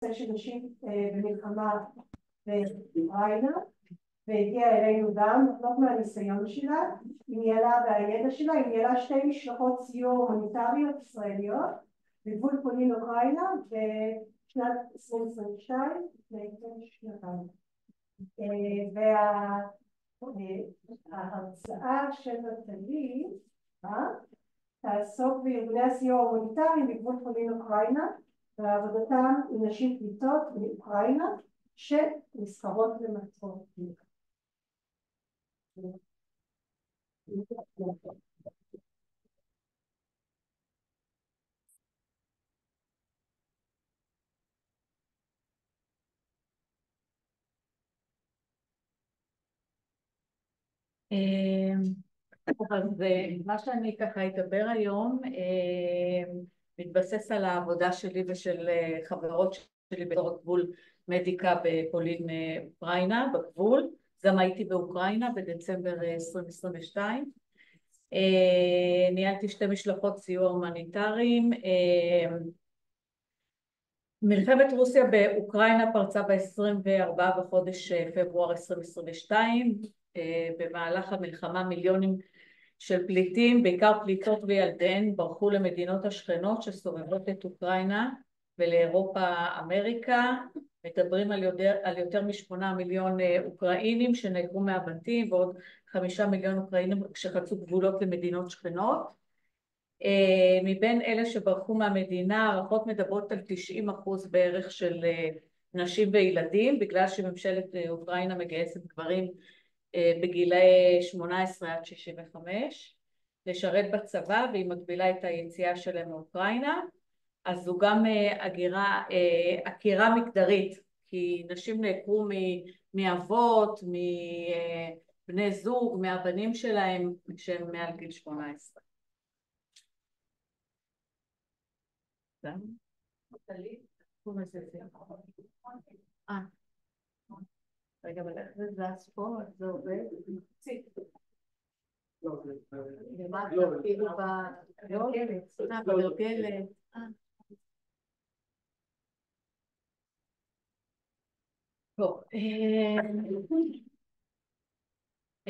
של נשים במלחמה באוקראינה, והגיעה אלינו גם, לא מהניסיון שלה, היא ניהלה והידע שלה, היא ניהלה 2 משלחות סיוע הומניטריות ישראליות בגבול פולין אוקראינה בשנת 2022, לפני שנתיים. וההרצאה של נטלי תעסוק בארגוני הסיוע ההומניטריים בגבול פולין אוקראינה ועבודתם עם נשים פליטות באוקראינה שנסחרות למטרות. אז מה שאני ככה אדבר היום מתבסס על העבודה שלי ושל חברות שלי באזור הגבול מדיקה בפולין אוקראינה בגבול. גם הייתי באוקראינה בדצמבר 2022. ניהלתי 2 משלחות סיוע הומניטריים. מלחמת רוסיה באוקראינה פרצה ב-24 בחודש פברואר 2022. במהלך המלחמה מיליונים של פליטים, בעיקר פליטות וילדיהן, ברחו למדינות השכנות שסובבות את אוקראינה ולאירופה אמריקה. מדברים על יותר מ8 מיליון אוקראינים שנעקרו מהבתים ועוד 5 מיליון אוקראינים שחצו גבולות למדינות שכנות. מבין אלה שברחו מהמדינה, הערכות מדברות על 90% בערך של נשים וילדים, בגלל שממשלת אוקראינה מגייסת גברים בגילאי 18 עד 65 לשרת בצבא, והיא מגבילה את היציאה שלהם מאוקראינה. אז זו גם עקירה מגדרית, כי נשים נעקרו מאבות, מבני זוג, מהבנים שלהם שהם מעל גיל 18. רגע, אבל איך זה זז פה? איך זה עובד? למה כאילו בגלגלת? טוב,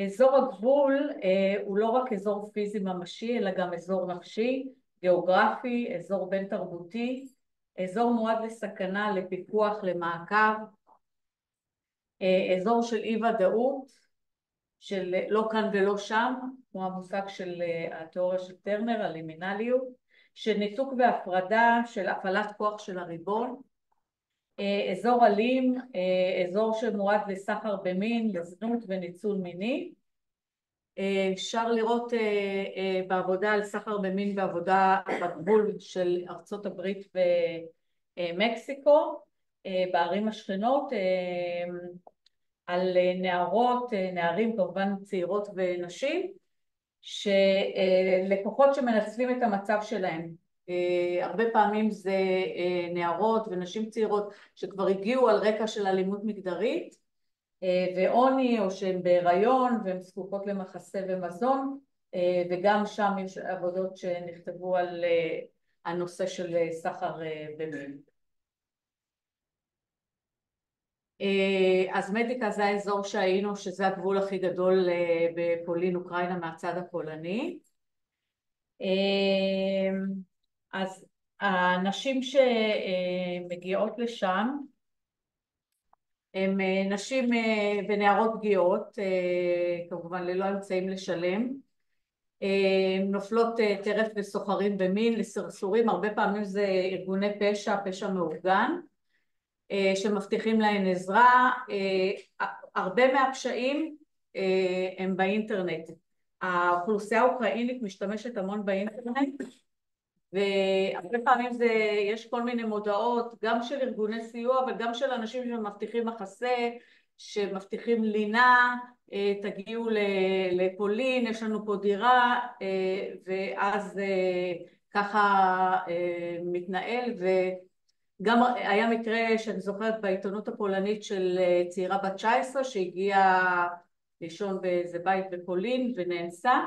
אזור הגבול הוא לא רק אזור פיזי ממשי, אלא גם אזור נפשי, גיאוגרפי, אזור בין תרבותי, אזור מועד לסכנה, לפיקוח, למעקב, אזור של אי ודאות, של לא כאן ולא שם, כמו המושג של התיאוריה של טרנר, הלימינליות, של ניתוק והפרדה, של הפעלת כוח של הריבון, אזור אלים, אזור שמועד לסחר במין, לזנות וניצול מיני. אפשר לראות בעבודה על סחר במין בעבודה בגבול של ארצות הברית ומקסיקו, בערים השכנות, על נערות, נערים, כמובן צעירות ונשים, שלקוחות שמנצלים את המצב שלהם. הרבה פעמים זה נערות ונשים צעירות שכבר הגיעו על רקע של אלימות מגדרית ועוני, או שהן בהיריון והן זקוקות למחסה ומזון, וגם שם יש עבודות שנכתבו על הנושא של סחר במין. אז מדיקה זה האזור שהיינו, שזה הגבול הכי גדול בפולין אוקראינה מהצד הפולני. אז הנשים שמגיעות לשם הן נשים ונערות פגיעות, כמובן ללא אמצעים לשלם, נופלות טרף וסוחרים במין, לסרסורים, הרבה פעמים זה ארגוני פשע מאורגן, שמבטיחים להן עזרה. הרבה מהפשעים הם באינטרנט. האוכלוסייה האוקראינית משתמשת המון באינטרנט, והרבה פעמים יש כל מיני מודעות, גם של ארגוני סיוע, אבל גם של אנשים שמבטיחים מחסה, שמבטיחים לינה, תגיעו לפולין, יש לנו פה דירה, ואז ככה מתנהל. וגם היה מקרה שאני זוכרת בעיתונות הפולנית של צעירה בת 19 שהגיעה לישון באיזה בית בפולין ונאנסה,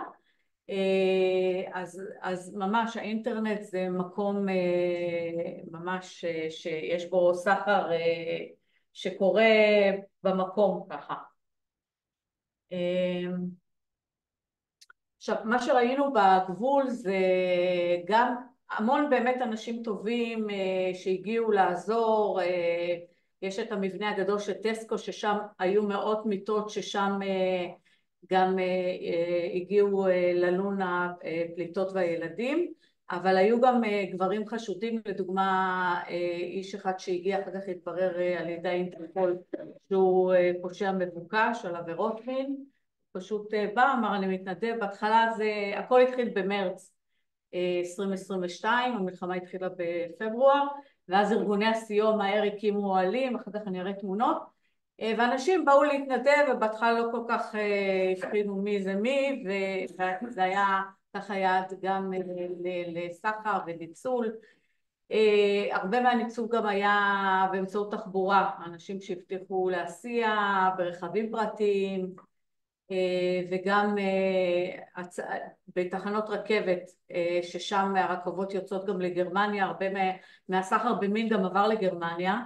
אז ממש האינטרנט זה מקום ממש שיש בו סחר שקורה במקום ככה. עכשיו, מה שראינו בגבול זה גם המון באמת אנשים טובים שהגיעו לעזור. יש את המבנה הגדול של טסקו, ששם היו מאות מיטות, ששם גם הגיעו ללון הפליטות והילדים, אבל היו גם גברים חשודים, לדוגמה איש אחד שהגיע, אחר כך התברר על ידי אינטרפול שהוא פושע מבוקש על עבירות מין, פשוט בא, אמר אני מתנדב. בהתחלה זה, הכל התחיל במרץ 2022, המלחמה התחילה בפברואר, ואז ארגוני הסיוע מהר הקימו אוהלים, אחר כך אני אראה תמונות, ואנשים באו להתנדב, ובהתחלה לא כל כך הבחינו מי זה מי, וזה היה ככה יעד גם לסחר וניצול. הרבה מהניצול גם היה באמצעות תחבורה, אנשים שהבטיחו להסיע ברכבים פרטיים, וגם בתחנות רכבת, ששם הרכבות יוצאות גם לגרמניה, הרבה מהסחר במין גם עבר לגרמניה,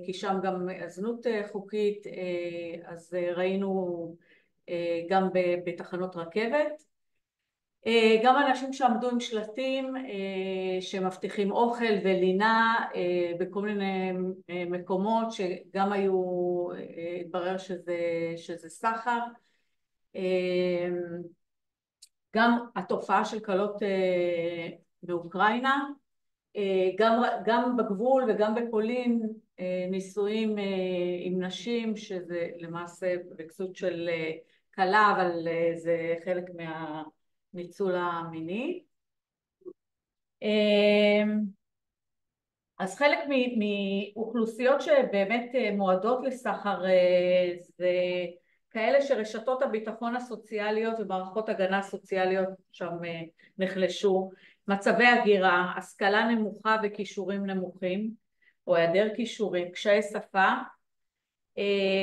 כי שם גם הזנות חוקית, אז ראינו גם בתחנות רכבת. גם אנשים שעמדו עם שלטים שמבטיחים אוכל ולינה בכל מיני מקומות שגם היו, התברר שזה סחר. גם התופעה של כלות באוקראינה, גם בגבול וגם בפולין נישואים עם נשים, שזה למעשה בכסות של כלה, אבל זה חלק מהניצול המיני. אז חלק מאוכלוסיות שבאמת מועדות לסחר זה כאלה שרשתות הביטחון הסוציאליות ומערכות הגנה סוציאליות שם נחלשו, מצבי הגירה, השכלה נמוכה וכישורים נמוכים או היעדר כישורים, קשיי שפה,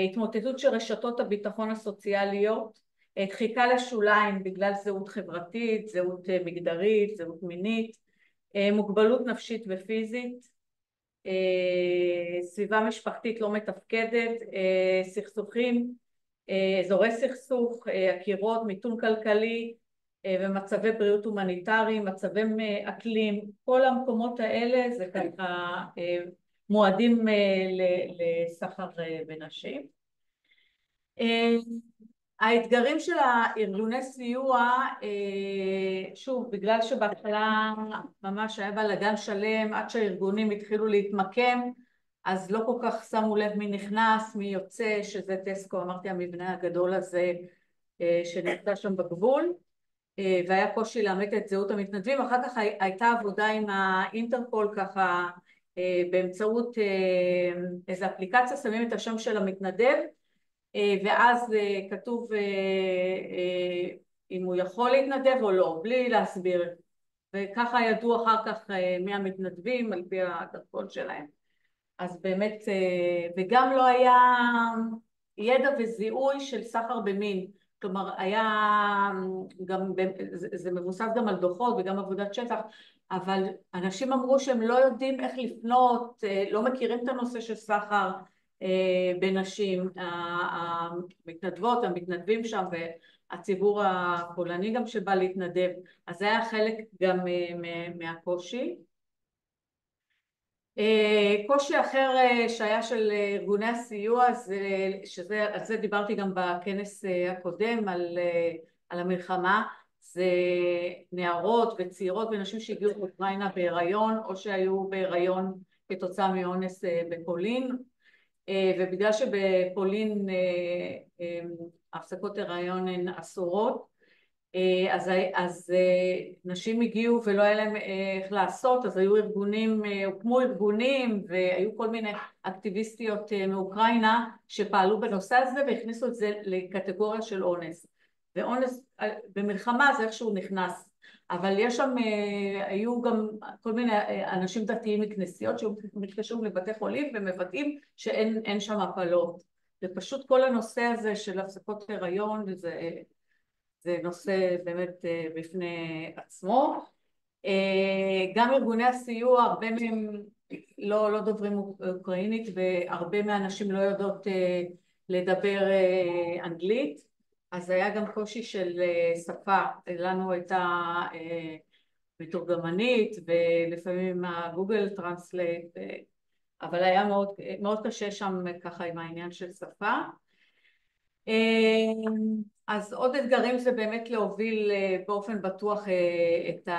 התמוטטות של רשתות הביטחון הסוציאליות, דחיקה לשוליים בגלל זהות חברתית, זהות מגדרית, זהות מינית, מוגבלות נפשית ופיזית, סביבה משפחתית לא מתפקדת, סכסוכים, אזורי סכסוך, עקירות, מיתון כלכלי ומצבי בריאות הומניטריים, מצבי אקלים, כל המקומות האלה זה ככה מועדים לסחר בנשים. האתגרים של הארגוני סיוע, שוב, בגלל שבהתחלה ממש היה בלגן שלם עד שהארגונים התחילו להתמקם, אז לא כל כך שמו לב מי נכנס, מי יוצא, שזה טסקו, אמרתי, המבנה הגדול הזה שנמצא שם בגבול, והיה קושי לאמת את זהות המתנדבים. אחר כך הייתה עבודה עם האינטרפול ככה, באמצעות איזו אפליקציה, שמים את השם של המתנדב, ואז כתוב אם הוא יכול להתנדב או לא, בלי להסביר, וככה ידעו אחר כך מי המתנדבים על פי הדרכון שלהם. אז באמת, וגם לא היה ידע וזיהוי של סחר במין, כלומר היה גם, זה מבוסס גם על דוחות וגם עבודת שטח, אבל אנשים אמרו שהם לא יודעים איך לפנות, לא מכירים את הנושא של סחר בנשים, המתנדבות, המתנדבים שם והציבור הפולני גם שבא להתנדב, אז זה היה חלק גם מהקושי. קושי אחר שהיה של ארגוני הסיוע, על זה דיברתי גם בכנס הקודם על המלחמה, זה נערות וצעירות ונשים שהגיעו לאוקראינה בהיריון או שהיו בהיריון כתוצאה מאונס בפולין, ובגלל שבפולין הפסקות הריון הן אסורות, אז נשים הגיעו ולא היה להם איך לעשות, אז היו ארגונים, הוקמו ארגונים והיו כל מיני אקטיביסטיות מאוקראינה שפעלו בנושא הזה והכניסו את זה לקטגוריה של אונס, ואונס במלחמה זה איכשהו נכנס, אבל יש שם, היו גם כל מיני אנשים דתיים מכנסיות שמתקשרים לבתי חולים ומבטאים שאין שם הפלות, ופשוט כל הנושא הזה של הפסקות הריון וזה זה נושא באמת בפני עצמו. גם ארגוני הסיוע, הרבה מהם לא דוברים אוקראינית, והרבה מהאנשים לא יודעות לדבר אנגלית, אז היה גם קושי של שפה. לנו את המתורגמנית ולפעמים הגוגל טרנסלייט, אבל היה מאוד קשה שם ככה עם העניין של שפה. אז עוד אתגרים זה באמת להוביל באופן בטוח את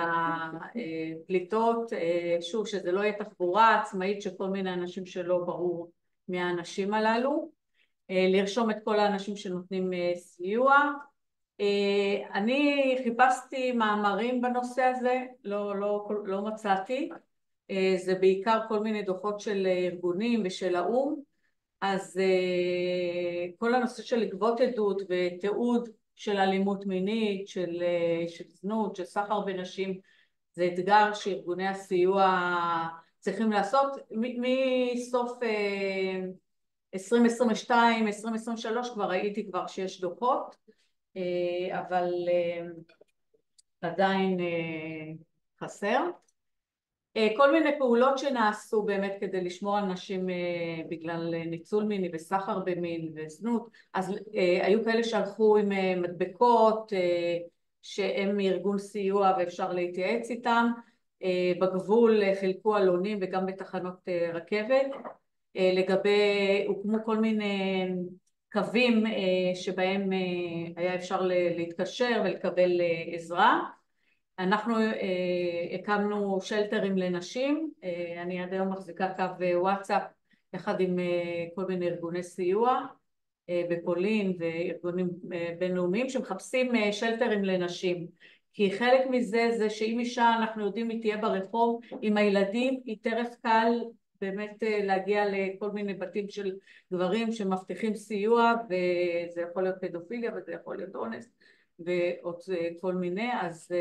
הפליטות, שוב שזה לא יהיה תחבורה עצמאית של כל מיני אנשים שלא ברור מהאנשים הללו, לרשום את כל האנשים שנותנים סיוע. אני חיפשתי מאמרים בנושא הזה, לא מצאתי, זה בעיקר כל מיני דוחות של ארגונים ושל האו"ם, אז כל הנושא של לגבות עדות ותיעוד של אלימות מינית, של זנות, של סחר בנשים, זה אתגר שארגוני הסיוע צריכים לעשות. מסוף 2022, 2023 כבר ראיתי כבר שיש דוחות, אבל עדיין חסר. כל מיני פעולות שנעשו באמת כדי לשמור על נשים בגלל ניצול מיני וסחר במין וזנות, אז היו כאלה שהלכו עם מדבקות שהם מארגון סיוע ואפשר להתייעץ איתם, בגבול חילקו עלונים וגם בתחנות רכבת, הוקמו כל מיני קווים שבהם היה אפשר להתקשר ולקבל עזרה. אנחנו הקמנו שלטרים לנשים, אני עד היום מחזיקה קו וואטסאפ יחד עם כל מיני ארגוני סיוע בפולין וארגונים בינלאומיים שמחפשים שלטרים לנשים, כי חלק מזה זה שאם אישה אנחנו יודעים היא תהיה ברחוב עם הילדים, היא טרף קל באמת להגיע לכל מיני בתים של גברים שמבטיחים סיוע, וזה יכול להיות פדופיליה וזה יכול להיות אונס ועוד כל מיני, אז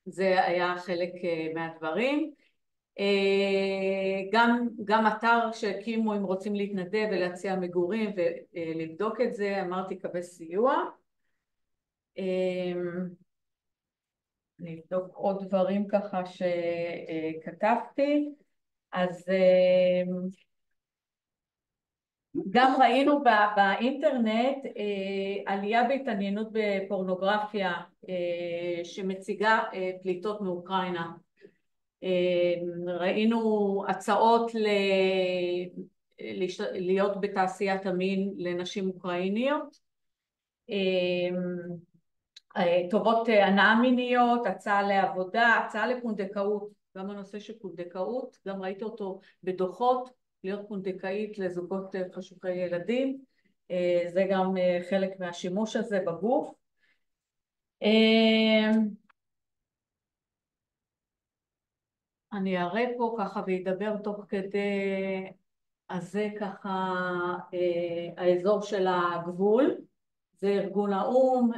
זה היה חלק מהדברים. גם אתר שהקימו אם רוצים להתנדב ולהציע מגורים ולבדוק את זה, אמרתי קווי סיוע. אני אבדוק עוד דברים ככה שכתבתי. אז גם ראינו באינטרנט עלייה בהתעניינות בפורנוגרפיה שמציגה פליטות מאוקראינה. ראינו הצעות להיות בתעשיית המין לנשים אוקראיניות, טובות הנאה מיניות, הצעה לעבודה, הצעה לפונדקאות, גם הנושא של פונדקאות, גם ראיתי אותו בדוחות, להיות פונדקאית לזוגות חשוכי ילדים, זה גם חלק מהשימוש הזה בגוף. אני אראה פה ככה וידבר תוך כדי, אז זה ככה האזור של הגבול, זה ארגון האו"ם,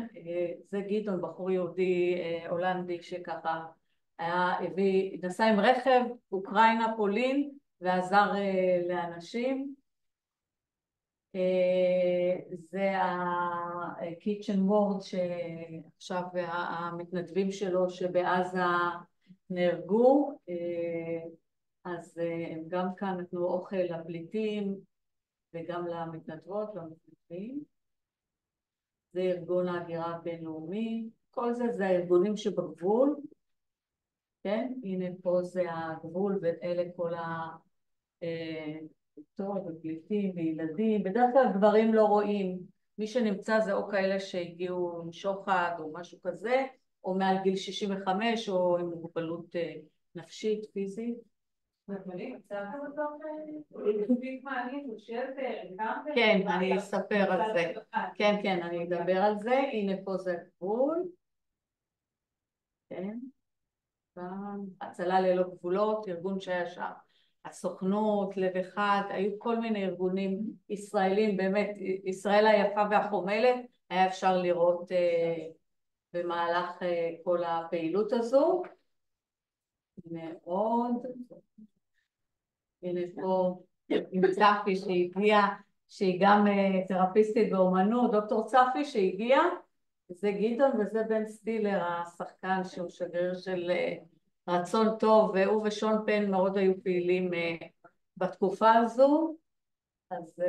זה גדעון, בחור יהודי הולנדי שככה נסע עם רכב אוקראינה פולין ועזר לאנשים. זה הקיצ'ן וורד שעכשיו המתנדבים שלו שבעזה נהרגו, אז הם גם כאן נתנו אוכל לפליטים וגם למתנדבות והמתנדבים. זה ארגון ההגירה הבינלאומי, כל זה הארגונים שבגבול, כן? הנה פה זה הגבול ואלה כל פליטות ופליטים וילדים, בדרך כלל גברים לא רואים, מי שנמצא זה או כאלה שהגיעו עם שוחד או משהו כזה, או מעל גיל 65 או עם מוגבלות נפשית, פיזית. כן, אני אספר על זה. כן, אני אדבר על זה. הנה פה זה הגבול. כן. הצלה ללא גבולות, ארגון שהיה שם. הסוכנות, לב אחד, היו כל מיני ארגונים ישראלים, באמת, ישראל היפה והחומלת, היה אפשר לראות במהלך כל הפעילות הזו. הנה עוד. הנה פה עם צפי שהגיעה, שהיא גם תרפיסטית באומנות, דוקטור צפי שהגיעה, זה גדעון וזה בן סטילר, השחקן שהוא שגריר של רצון טוב, והוא ושון פן מאוד היו פעילים בתקופה הזו. אז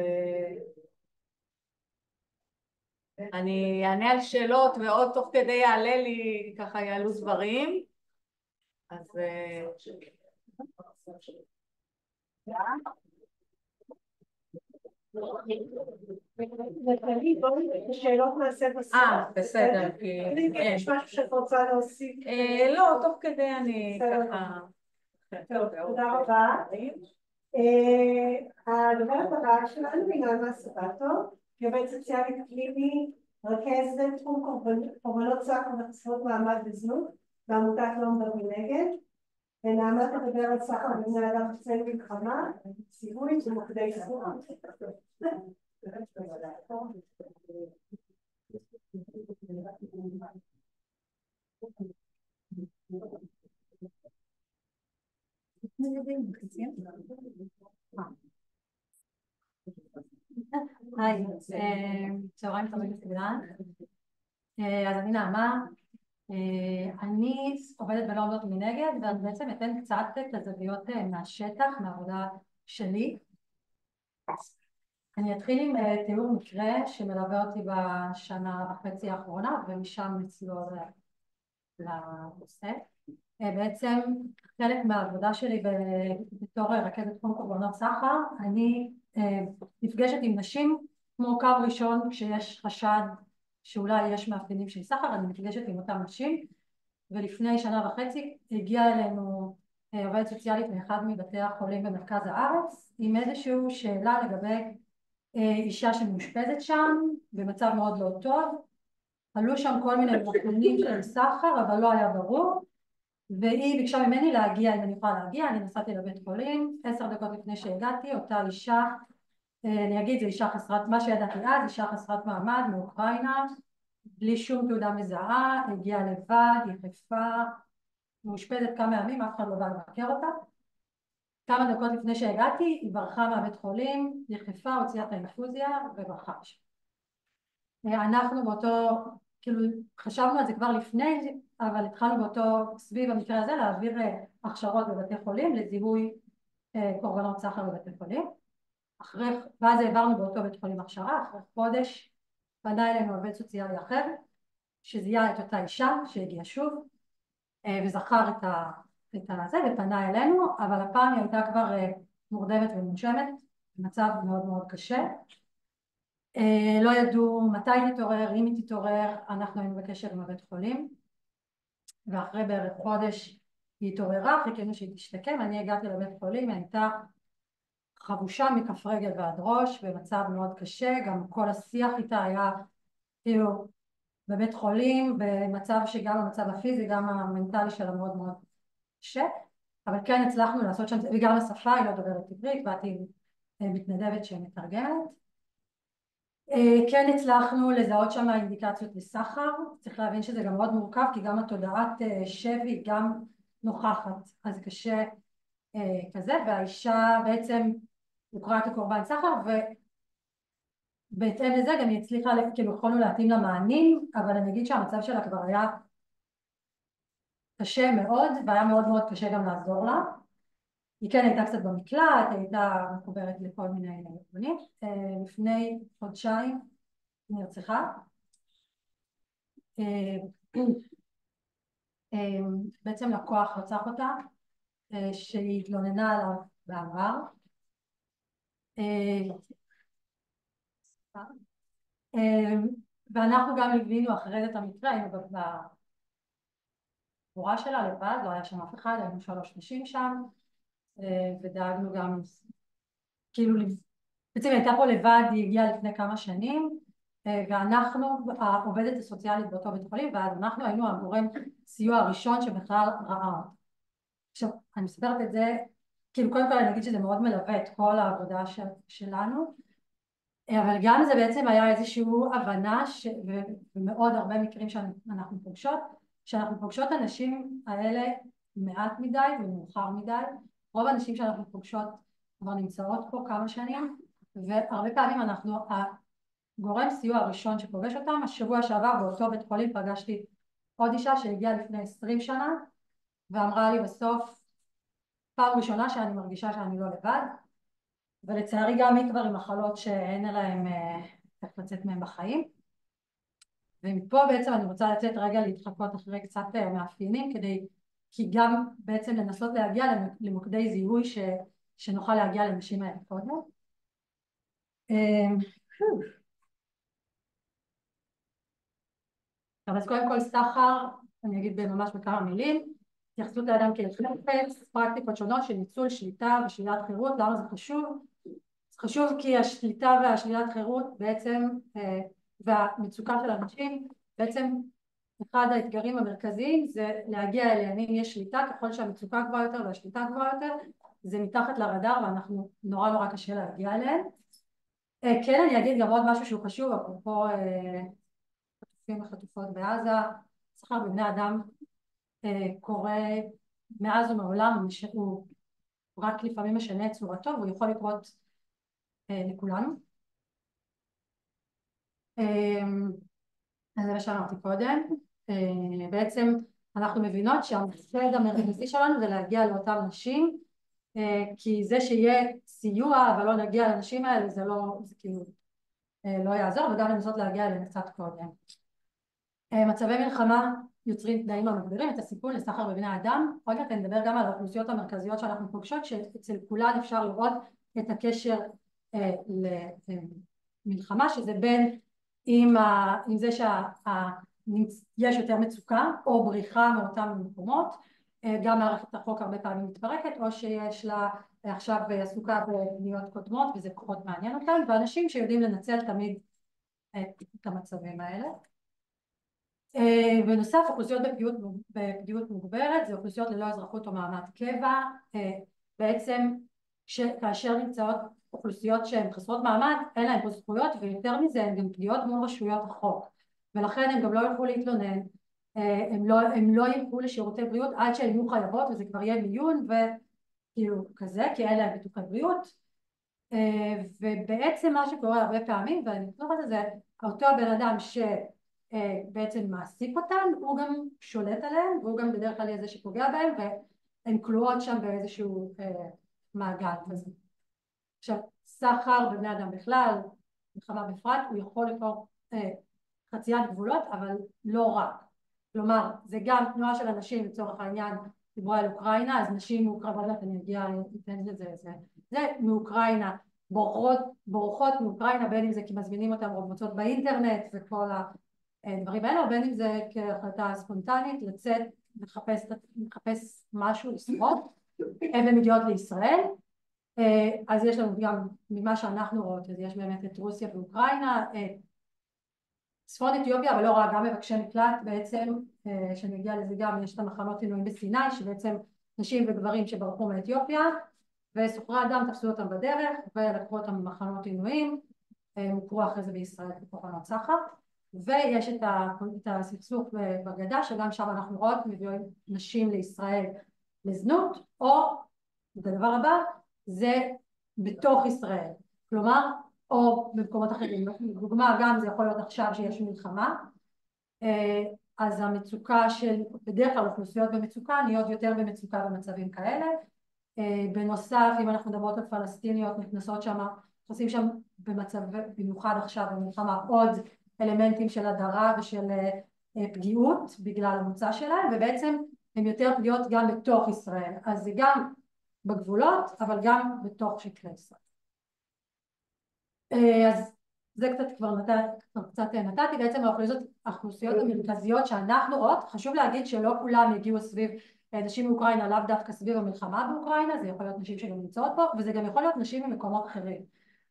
אני אענה על שאלות ועוד תוך כדי יעלה לי, ככה יעלו דברים. אז שאלות נעשה בסוף. בסדר. יש משהו שאת רוצה להוסיף? לא, תוך כדי אני ככה... טוב, תודה רבה. הדוברת הבאה שלנו היא נעמה סבתו, היא עובדת סוציאלית קליני, רכזת תחום קורבנות סחר וחסרות מעמד בזנות בעמותת לא עומדות מנגד. נעמה תדבר על סחר בבני אדם בצל מלחמה, ציווי ומוקדי זנות. היי, צהריים טובים לכולם. אז אני נעמה, אני עובדת בלא עומדות מנגד, ואני בעצם אתן קצת את הזוויות מהשטח, מהעבודה שלי. אני אתחיל עם תיאור מקרה שמלווה אותי בשנה וחצי האחרונה, ומשם נצלול לנושא. בעצם חלק מהעבודה שלי בתור רכזת תחום קורבנות סחר, אני נפגשת עם נשים כמו קו ראשון כשיש חשד שאולי יש מאפיינים של סחר, אני נפגשת עם אותם נשים, ולפני שנה וחצי הגיעה אלינו עובדת סוציאלית מאחד מבתי החולים במרכז הארץ עם איזושהי שאלה לגבי אישה שמאושפזת שם במצב מאוד לא טוב. עלו שם כל מיני מאפיינים של סחר אבל לא היה ברור, והיא ביקשה ממני להגיע, אם אני יכולה להגיע. אני נסעתי לבית חולים 10 דקות לפני שהגעתי. אותה אישה, אני אגיד, זו אישה חסרת, מה שידעתי אז, אישה חסרת מעמד מאוקראינה, בלי שום תעודה מזהה, הגיעה לבד, היא חיפה, מאושפזת כמה ימים, אף אחד לא בא לבקר אותה. כמה דקות לפני שהגעתי היא ברחה מהבית חולים, היא חיפה, הוציאה את האינפוזיה וברחה. אנחנו באותו, כאילו חשבנו על זה כבר לפני, אבל התחלנו באותו, סביב המקרה הזה, להעביר הכשרות בבתי חולים לזיהוי קורבנות סחר בבתי חולים. ואז העברנו באותו בית חולים הכשרה. אחרי חודש פנה אלינו עובד סוציאלי אחר שזיהה את אותה אישה שהגיעה שוב וזכר את הזה ופנה אלינו, אבל הפעם היא הייתה כבר מורדמת ומונשמת במצב מאוד מאוד קשה. לא ידעו מתי תתעורר, אם היא תתעורר. אנחנו היינו בקשר עם הבית חולים, ואחרי בערך חודש היא התעוררה, חיכינו שהיא תשתקם. אני הגעתי לבית חולים, היא הייתה חבושה מכף רגל ועד ראש, במצב מאוד קשה. גם כל השיח איתה היה כאילו בבית חולים, במצב שגם המצב הפיזי, גם המנטלי שלה מאוד מאוד קשה. אבל כן הצלחנו לעשות שם, וגם השפה, היא לא דוברת עברית, באתי מתנדבת שמתרגמת. כן הצלחנו לזהות שם אינדיקציות לסחר. צריך להבין שזה גם מאוד מורכב, כי גם התודעת שבי גם נוכחת, אז קשה כזה. והאישה בעצם הוכרה כקורבן סחר, ובהתאם לזה גם היא הצליחה, כאילו יכולנו להתאים לה מענים, אבל אני אגיד שהמצב שלה כבר היה קשה מאוד, והיה מאוד מאוד קשה גם לעזור לה. היא כן הייתה קצת במקלט, הייתה מחוברת לכל מיני ארגונים. לפני חודשיים נרצחה. בעצם לקוח רצח אותה, שהיא התלוננה עליו בעבר. ואנחנו גם ליווינו אחרי את המקרה, היינו בקבורה שלה לבד, לא היה שם אף אחד, היינו 3 נשים שם, ודאגנו גם, כאילו, בעצם הייתה פה לבד, היא הגיעה לפני כמה שנים, ואנחנו העובדת הסוציאלית באותו בית חולים, ואז אנחנו היינו הגורם סיוע הראשון שבכלל ראה. עכשיו, אני מספרת את זה, כאילו קודם כל אני אגיד שזה מאוד מלווה את כל העבודה שלנו, אבל גם זה בעצם היה איזושהי הבנה, ומאוד הרבה מקרים שאנחנו פוגשות, שאנחנו פוגשות אנשים האלה מעט מדי ומאוחר מדי. רוב האנשים שאנחנו פוגשות כבר נמצאות פה כמה שנים, והרבה פעמים אנחנו הגורם סיוע הראשון שפוגש אותם. השבוע שעבר באותו בית חולים פגשתי עוד אישה שהגיעה לפני 20 שנה ואמרה לי בסוף, פעם ראשונה שאני מרגישה שאני לא לבד, ולצערי גם היא כבר עם מחלות שאין להם איך לצאת מהם בחיים. ומפה בעצם אני רוצה לצאת רגע להתחקות אחרי קצת מאפיינים, כי גם בעצם לנסות להגיע למוקדי זיהוי שנוכל להגיע לנשים האלה קודם. אז קודם כל סחר, אני אגיד ממש בכמה מילים, התייחסות לאדם כחפץ, פרקטיקות שונות של ניצול, שליטה ושלילת חירות. למה זה חשוב? זה חשוב כי השליטה והשלילת חירות בעצם והמצוקה של אנשים, בעצם אחד האתגרים המרכזיים זה להגיע אליהם. אם יש שליטה, ככל שהמצוקה גבוהה יותר והשליטה גבוהה יותר, זה מתחת לרדאר ואנחנו נורא קשה להגיע אליהם. כן, אני אגיד גם עוד משהו שהוא חשוב, אפרופו חטופים וחטופות בעזה, סחר בבני אדם קורה מאז ומעולם, הוא רק לפעמים משנה את צורתו, והוא יכול לקרות לכולנו. אז זה מה שאמרתי קודם. בעצם אנחנו מבינות שהמפקד המרכזי שלנו זה להגיע לאותם נשים, כי זה שיהיה סיוע אבל לא נגיע לנשים האלה זה כאילו לא יעזור, וגם לנסות להגיע אליהם קצת קודם. מצבי מלחמה יוצרים תנאים המגבירים את הסיכון לסחר בבני אדם. עוד מעט נדבר גם על האוכלוסיות המרכזיות שאנחנו פוגשות, שאצל כולן אפשר לראות את הקשר למלחמה, שזה בין עם זה שיש יותר מצוקה או בריחה מאותם מקומות, גם מערכת החוק הרבה פעמים מתפרקת, או שיש לה עכשיו עסוקה בבניות קודמות וזה פחות מעניין אותם, ואנשים שיודעים לנצל תמיד את המצבים האלה. בנוסף, אוכלוסיות בפגיעות מוגברת זה אוכלוסיות ללא אזרחות או מעמד קבע. בעצם כאשר נמצאות אוכלוסיות שהן חסרות מעמד, אין להן פה זכויות, ויותר מזה הן גם פגיעות מול רשויות החוק, ולכן הן גם לא יוכלו להתלונן, הם לא ילכו לשירותי בריאות עד שהן יהיו חייבות, וזה כבר יהיה מיון וכאילו כזה, כי אין להם ביטוחי בריאות. ובעצם מה שקורה הרבה פעמים, ואני מתנועת את זה, אותו הבן אדם שבעצם מעסיק אותן, הוא גם שולט עליהם, והוא גם בדרך כלל יהיה זה שפוגע בהם, והן כלואות שם באיזשהו מעגל כזה. עכשיו, סחר בבני אדם בכלל, מלחמה בפרט, הוא יכול לקרוא חציית גבולות, אבל לא רק. כלומר, זה גם תנועה של אנשים, לצורך העניין, דיברו על אוקראינה, אז נשים מאוקראינה, אני אגיע, אתן זה מאוקראינה, בורחות מאוקראינה, בין אם זה כי מזמינים אותם או מוצאות באינטרנט וכל הדברים האלה, או בין אם זה כהחלטה ספונטנית, לצאת, לחפש משהו, לשרוד, הן מגיעות לישראל. אז יש לנו גם ממה שאנחנו רואות, אז יש באמת את רוסיה ואוקראינה, צפון אתיופיה, אבל לא רק, גם מבקשי מקלט בעצם, שנגיע לזה גם, יש את המחנות עינויים בסיני, שבעצם נשים וגברים שברחו מאתיופיה, וסוחרי אדם תפסו אותם בדרך, ולקחו אותם במחנות עינויים, הוכרו אחרי זה בישראל כקורבנות סחר, ויש את הסכסוך בגדה, שגם שם אנחנו רואות, מביאים נשים לישראל לזנות, או, את הדבר הבא, זה בתוך ישראל, כלומר, או במקומות אחרים. דוגמה, גם זה יכול להיות עכשיו שיש מלחמה, אז המצוקה של, בדרך כלל אוכלוסיות במצוקה, נהיות יותר במצוקה במצבים כאלה. בנוסף, אם אנחנו מדברות על פלסטיניות, נכנסות שם, נכנסים שם במצב, במיוחד עכשיו במלחמה, עוד אלמנטים של הדרה ושל פגיעות בגלל המוצא שלהם, ובעצם הם יותר פגיעות גם בתוך ישראל. אז זה גם בגבולות, אבל גם בתוך שטחי ישראל. אז זה קצת נתתי, בעצם האוכלוסיות המרכזיות שאנחנו רואות, חשוב להגיד שלא כולם יגיעו סביב נשים מאוקראינה, לאו דווקא סביב המלחמה באוקראינה, זה יכול להיות נשים שגם נמצאות פה, וזה גם יכול להיות נשים ממקומות אחרים.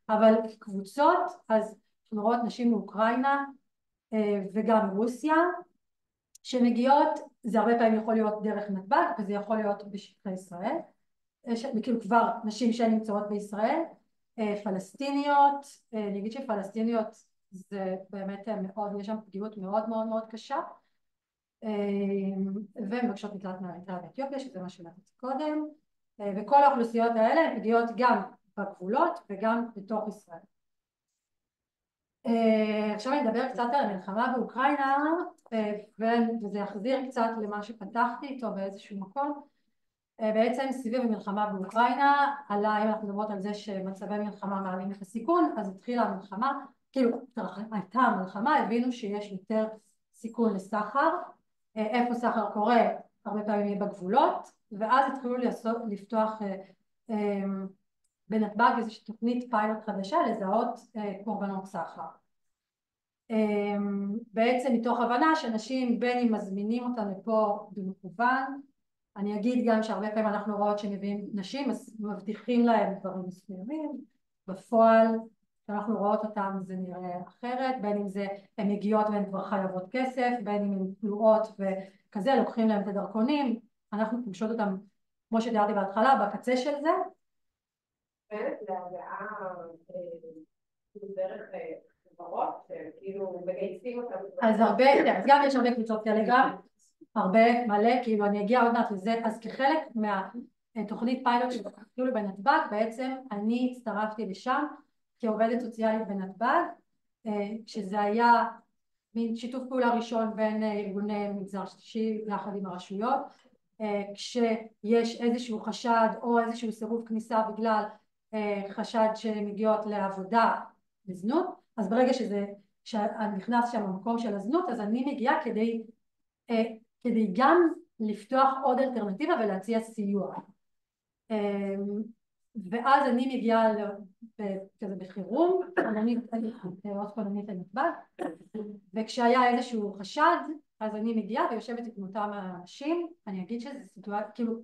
אבל קבוצות, אז אנחנו רואות נשים מאוקראינה וגם רוסיה, שמגיעות, זה הרבה פעמים יכול להיות דרך נתב"ג, וזה יכול להיות בשטחי ישראל, כאילו כבר נשים שנמצאות בישראל, פלסטיניות, אני אגיד שפלסטיניות זה באמת מאוד, יש שם פגיעות מאוד מאוד מאוד קשה, ומבקשות מקלט מאריתריאה ואתיופיה, שזה מה שנתתי קודם, וכל האוכלוסיות האלה הן פגיעות גם בגבולות וגם בתוך ישראל. עכשיו אני אדבר קצת על המלחמה באוקראינה, וזה יחזיר קצת למה שפתחתי איתו באיזשהו מקום. בעצם סביב המלחמה באוקראינה עלה, אם אנחנו מדברות על זה שמצבי מלחמה מעלים את הסיכון, אז התחילה המלחמה, כאילו הייתה המלחמה, הבינו שיש יותר סיכון לסחר. איפה סחר קורה? הרבה פעמים יהיה בגבולות, ואז התחילו לפתוח בנתב"ג איזושהי תוכנית פיילוט חדשה לזהות קורבנות סחר. בעצם מתוך הבנה שאנשים בין אם מזמינים אותם לפה במקוון, אני אגיד גם שהרבה פעמים אנחנו רואות שמביאים נשים אז מבטיחים להם דברים מסוימים, בפועל כשאנחנו רואות אותם זה נראה אחרת, בין אם זה הן מגיעות והן כבר חייבות כסף, בין אם הן כלואות וכזה לוקחים להם את הדרכונים, אנחנו פוגשות אותם כמו שתיארתי בהתחלה בקצה של זה. להגעה דרך חברות, כאילו מגייסים אותם. אז הרבה, אז גם יש הרבה קבוצות טלגרם, הרבה מלא, כאילו אני אגיע עוד מעט לזה, אז כחלק מהתוכנית פיילוט שהתחילו בנתב"ג, בעצם אני הצטרפתי לשם כעובדת סוציאלית בנתב"ג, שזה היה מין שיתוף פעולה ראשון בין ארגוני מגזר שלישי יחד עם הרשויות, כשיש איזשהו חשד או איזשהו סירוב כניסה בגלל חשד שמגיעות לעבודה בזנות, אז ברגע שאני נכנס שם במקום של הזנות, אז אני מגיעה כדי גם לפתוח עוד אלטרנטיבה ולהציע סיוע. ואז אני מגיעה כזה בחירום, אני עוד כוננית לנתב"ג, וכשהיה איזשהו חשד, אז אני מגיעה ויושבת עם אותם האנשים. אני אגיד שזה סיטואציה, כאילו,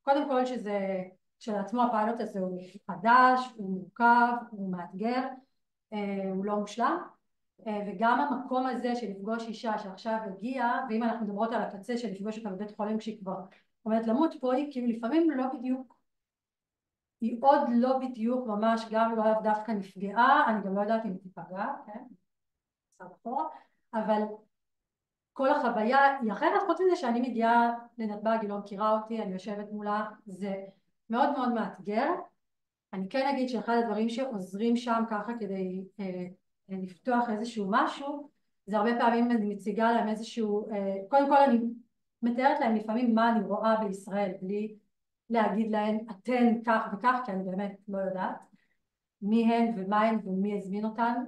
קודם כל שזה, שלעצמו הפיילוט הזה הוא חדש, הוא מורכב, הוא מאתגר, הוא לא מושלם, וגם המקום הזה של לפגוש אישה שעכשיו הגיעה, ואם אנחנו מדברות על הקצה של לפגוש אותה בבית חולים כשהיא כבר עומדת למות, פה היא כאילו לפעמים לא בדיוק, היא עוד לא בדיוק ממש, גם לא דווקא נפגעה, אני גם לא יודעת אם היא תיפגע, כן? אבל כל החוויה היא אחרת, חוץ מזה שאני מגיעה לנתב"ג, היא לא מכירה אותי, אני יושבת מולה, זה מאוד מאוד מאתגר. אני כן אגיד שאחד הדברים שעוזרים שם ככה כדי לפתוח איזשהו משהו, זה הרבה פעמים אני מציגה להם איזשהו, קודם כל אני מתארת להם לפעמים מה אני רואה בישראל, בלי להגיד להן אתן כך וכך, כי אני באמת לא יודעת מי הן ומה הן ומי הזמין אותן.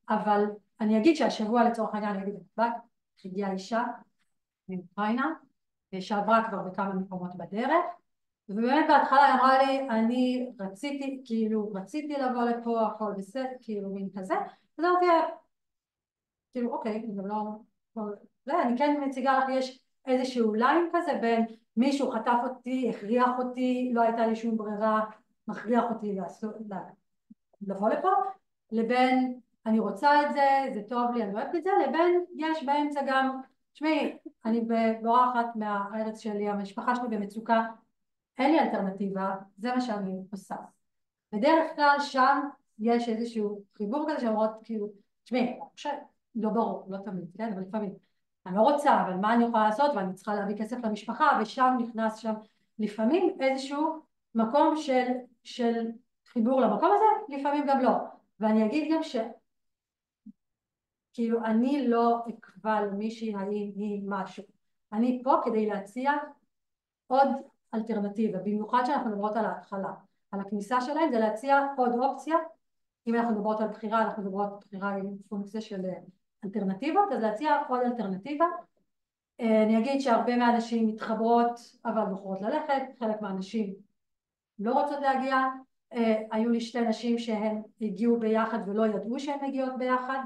אבל אני אגיד שהשבוע לצורך העניין אני אגיד בנתב"ג, הגיעה אישה מאוקראינה שעברה כבר בכמה מקומות בדרך, ובאמת בהתחלה היא אמרה לי אני רציתי לבוא לפה, הכל בסדר, כאילו מין כזה, אז אמרתי כאילו אוקיי, אני גם לא, אני כן מציגה לך, יש איזשהו ליין כזה בין מישהו חטף אותי, הכריח אותי, לא הייתה לי שום ברירה, מכריח אותי לבוא לפה, לבין אני רוצה את זה, זה טוב לי, אני אוהבת את זה, לבין יש באמצע גם, תשמעי, אני בורחת מהארץ שלי, המשפחה שלי במצוקה, אין לי אלטרנטיבה, זה מה שאני עושה. בדרך כלל שם יש איזשהו חיבור כזה שאומרות כאילו, תשמעי, לא ברור, לא תמיד, כן, אבל לפעמים אני לא רוצה, אבל מה אני יכולה לעשות, ואני צריכה להביא כסף למשפחה, ושם נכנס שם לפעמים איזשהו מקום של חיבור למקום הזה, לפעמים גם לא. ואני אגיד גם כאילו אני לא אקבע למישהי האם היא משהו, אני פה כדי להציע עוד אלטרנטיבה, במיוחד שאנחנו מדברות על ההתחלה, על הכניסה שלהם, זה להציע עוד אופציה. אם אנחנו מדברות על בחירה, אנחנו מדברות בחירה עם פונקציה של אלטרנטיבות, אז להציע עוד אלטרנטיבה. אני אגיד שהרבה מהאנשים מתחברות אבל בוחרות ללכת, חלק מהאנשים לא רוצות להגיע. היו לי שתי נשים שהן הגיעו ביחד ולא ידעו שהן מגיעות ביחד,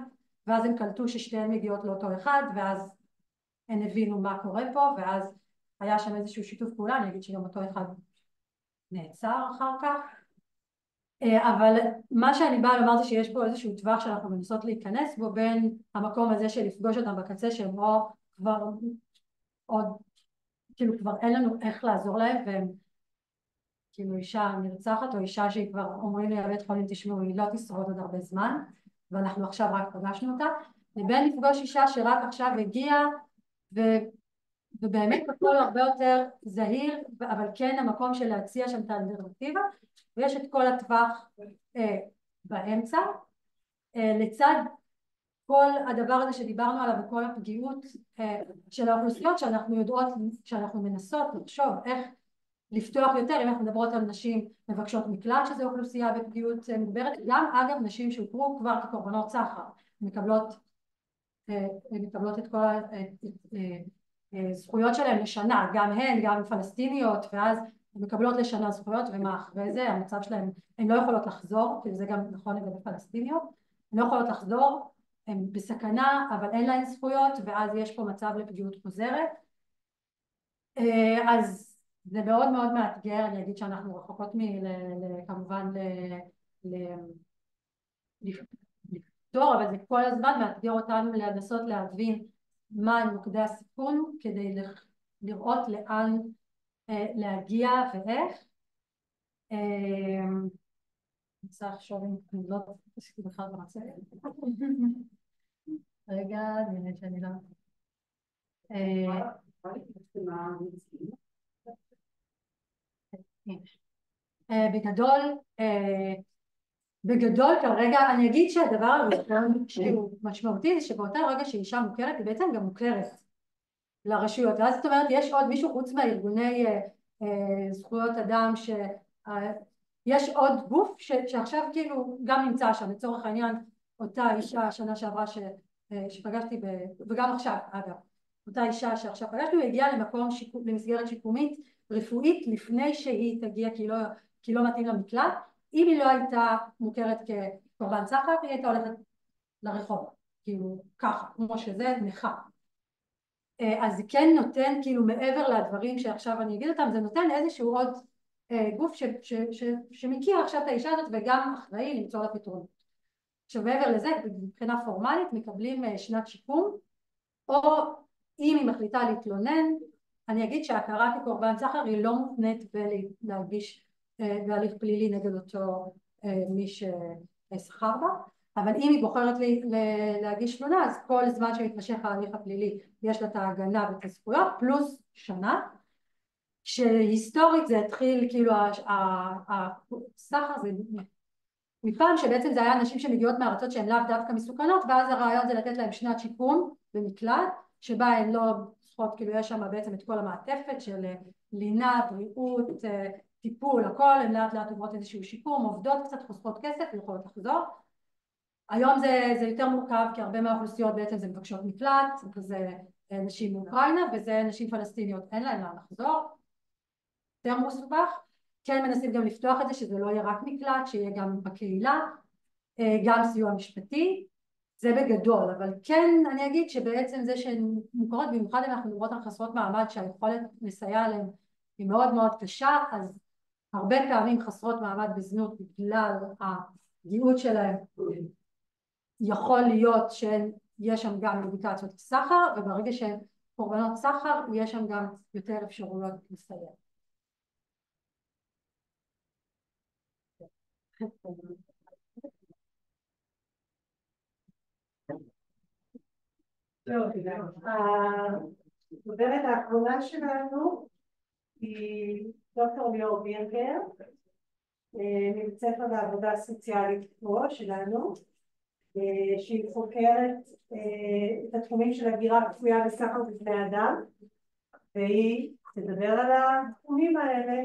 ואז הם קלטו ששתיהן מגיעות לאותו אחד, ואז הן הבינו מה קורה פה, ואז היה שם איזשהו שיתוף פעולה. אני אגיד שגם אותו אחד נעצר אחר כך. אבל מה שאני באה לומר זה שיש פה איזשהו טווח שאנחנו מנסות להיכנס בו, בין המקום הזה של לפגוש אותם בקצה שהם או כבר עוד, כאילו כבר אין לנו איך לעזור להם, והם כאילו אישה נרצחת או אישה שהיא כבר אומרים לי לבית חולים תשמעו היא לא תשרוד עוד הרבה זמן ואנחנו עכשיו רק פגשנו אותה, לבין לפגוש אישה שרק עכשיו הגיעה ובאמת הכל הרבה יותר זהיר, אבל כן המקום של להציע שם את האלטרנטיבה, ויש את כל הטווח באמצע. לצד כל הדבר הזה שדיברנו עליו וכל הפגיעות של האוכלוסיות שאנחנו יודעות, שאנחנו מנסות לחשוב איך לפתוח יותר, אם אנחנו מדברות על נשים מבקשות מקלט שזו אוכלוסייה בפגיעות מוגברת, גם אגב נשים שהוכרו כבר כקורבנות סחר, מקבלות את כל הזכויות שלהם לשנה, גם הן, גם פלסטיניות, ואז מקבלות לשנה זכויות, ומה אחרי זה, המצב שלהם, הן לא יכולות לחזור, כי זה גם נכון לגבי פלסטיניות, הן לא יכולות לחזור, הן בסכנה, אבל אין להן זכויות, ואז יש פה מצב לפגיעות חוזרת. אז זה מאוד מאוד מאתגר, אני אגיד שאנחנו רחוקות כמובן לפתור, אבל זה כל הזמן מאתגר אותנו לנסות להבין מה הם מוקדי הסיכון, כדי לראות לאן להגיע ואיך. אני רוצה לחשוב אם אני לא תסכים בכלל במצגת. רגע, נראה שאני לא... בגדול כרגע אני אגיד שהדבר הראשון שהוא משמעותי זה שבאותה רגע שאישה מוכרת היא בעצם גם מוכרת לרשויות, ואז זאת אומרת יש עוד מישהו חוץ מהארגוני זכויות אדם, שיש עוד גוף שעכשיו כאילו גם נמצא שם, לצורך העניין אותה אישה שנה שעברה שפגשתי וגם עכשיו אגב, אותה אישה שעכשיו פגשתי, היא הגיעה למסגרת שיקומית רפואית לפני שהיא תגיע כי לא מתאים למקלט. אם היא לא הייתה מוכרת כקורבן סחר, היא הייתה הולכת לרחוב, כאילו ככה, כמו שזה, נכה. אז זה כן נותן, כאילו מעבר לדברים שעכשיו אני אגיד אותם, זה נותן איזשהו עוד גוף שמכיר עכשיו את האישה הזאת וגם אחראי למצוא לה פתרונות. עכשיו מעבר לזה, מבחינה פורמלית מקבלים שנת שיקום, או אם היא מחליטה להתלונן, אני אגיד שההכרה כקורבן סחר היא לא מותנית ולהגיש בהליך פלילי נגד אותו מי ששכר בה, אבל אם היא בוחרת להגיש תלונה, אז כל זמן שמתמשך ההליך הפלילי יש לה את ההגנה ואת הזכויות, פלוס שנה, שהיסטורית זה התחיל כאילו הסחר זה מפעם שבעצם זה היה נשים שמגיעות מארצות שהן לאו דווקא מסוכנות, ואז הרעיון זה לתת להם שנת שיקום במקלט, שבה הן לא צריכות, כאילו יש שם בעצם את כל המעטפת של לינה, בריאות, טיפול, הכל, הן לאט לאט עוברות איזשהו שיקום, עובדות קצת, חוסכות כסף ויכולות לחזור. היום זה יותר מורכב, כי הרבה מהאוכלוסיות בעצם זה מבקשות מקלט, וזה נשים מאוקראינה, וזה נשים פלסטיניות, אין להן לאן לחזור, יותר מסובך. כן מנסים גם לפתוח את זה, שזה לא יהיה רק מקלט, שיהיה גם בקהילה, גם סיוע משפטי, זה בגדול, אבל כן אני אגיד שבעצם זה שהן מוכרות, במיוחד אם אנחנו מדברות על חסרות מעמד שהיכולת לסייע להם היא מאוד מאוד קשה, אז הרבה פעמים חסרות מעמד בזנות בגלל הפגיעות שלהם, יכול להיות שיש שם גם אינדיקציות סחר, וברגע שהן קורבנות סחר יש שם גם יותר אפשרויות לסייע. הדוברת האחרונה שלנו היא דוקטור ליאור בירגר, מבית ספר לעבודה סוציאלית פה שלנו, שהיא חוקרת את התחומים של הגירה כפויה וסחר בבני אדם, והיא תדבר על התחומים האלה.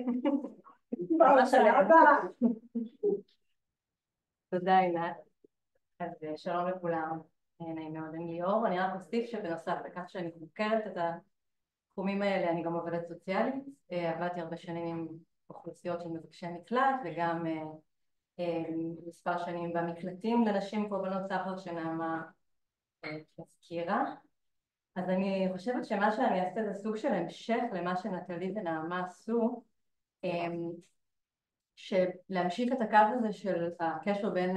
תודה עינת. אז שלום לכולם, נעים מאוד, אני ליאור. אני רק אוסיף שבנוסף לכך שאני חוקרת את התחומים האלה, אני גם עובדת סוציאלית. עבדתי הרבה שנים עם אוכלוסיות של מבקשי מקלט, וגם מספר שנים במקלטים לנשים קורבנות סחר שנעמה הזכירה. אז אני חושבת שמה שאני אעשה זה סוג של המשך למה שנטלי ונעמה עשו, שלהמשיך את הקו הזה של הקשר בין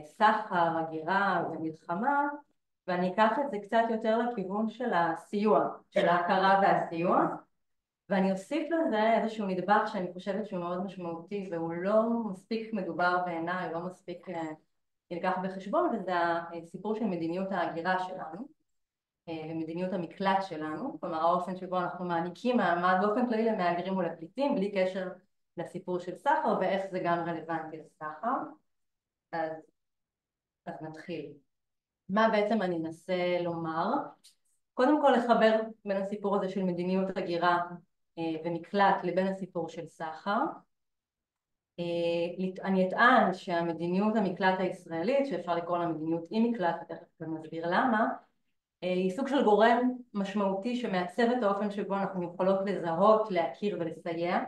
סחר, הגירה ומלחמה, ואני אקח את זה קצת יותר לכיוון של הסיוע, של ההכרה והסיוע, ואני אוסיף לזה איזשהו נדבך שאני חושבת שהוא מאוד משמעותי והוא לא מספיק מדובר בעיניי, לא מספיק נלקח בחשבון, וזה הסיפור של מדיניות ההגירה שלנו ומדיניות המקלט שלנו, כלומר האופן שבו אנחנו מעניקים מעמד באופן כללי למהגרים ולפליטים בלי קשר לסיפור של סחר ואיך זה גם רלוונטי לסחר. אז אז נתחיל. מה בעצם אני אנסה לומר? קודם כל לחבר בין הסיפור הזה של מדיניות הגירה ומקלט לבין הסיפור של סחר. אני אטען שהמדיניות המקלט הישראלית, שאפשר לקרוא לה מדיניות אי מקלט, ותכף גם נסביר למה, היא סוג של גורם משמעותי שמעצב את האופן שבו אנחנו יכולות לזהות, להכיר ולסייע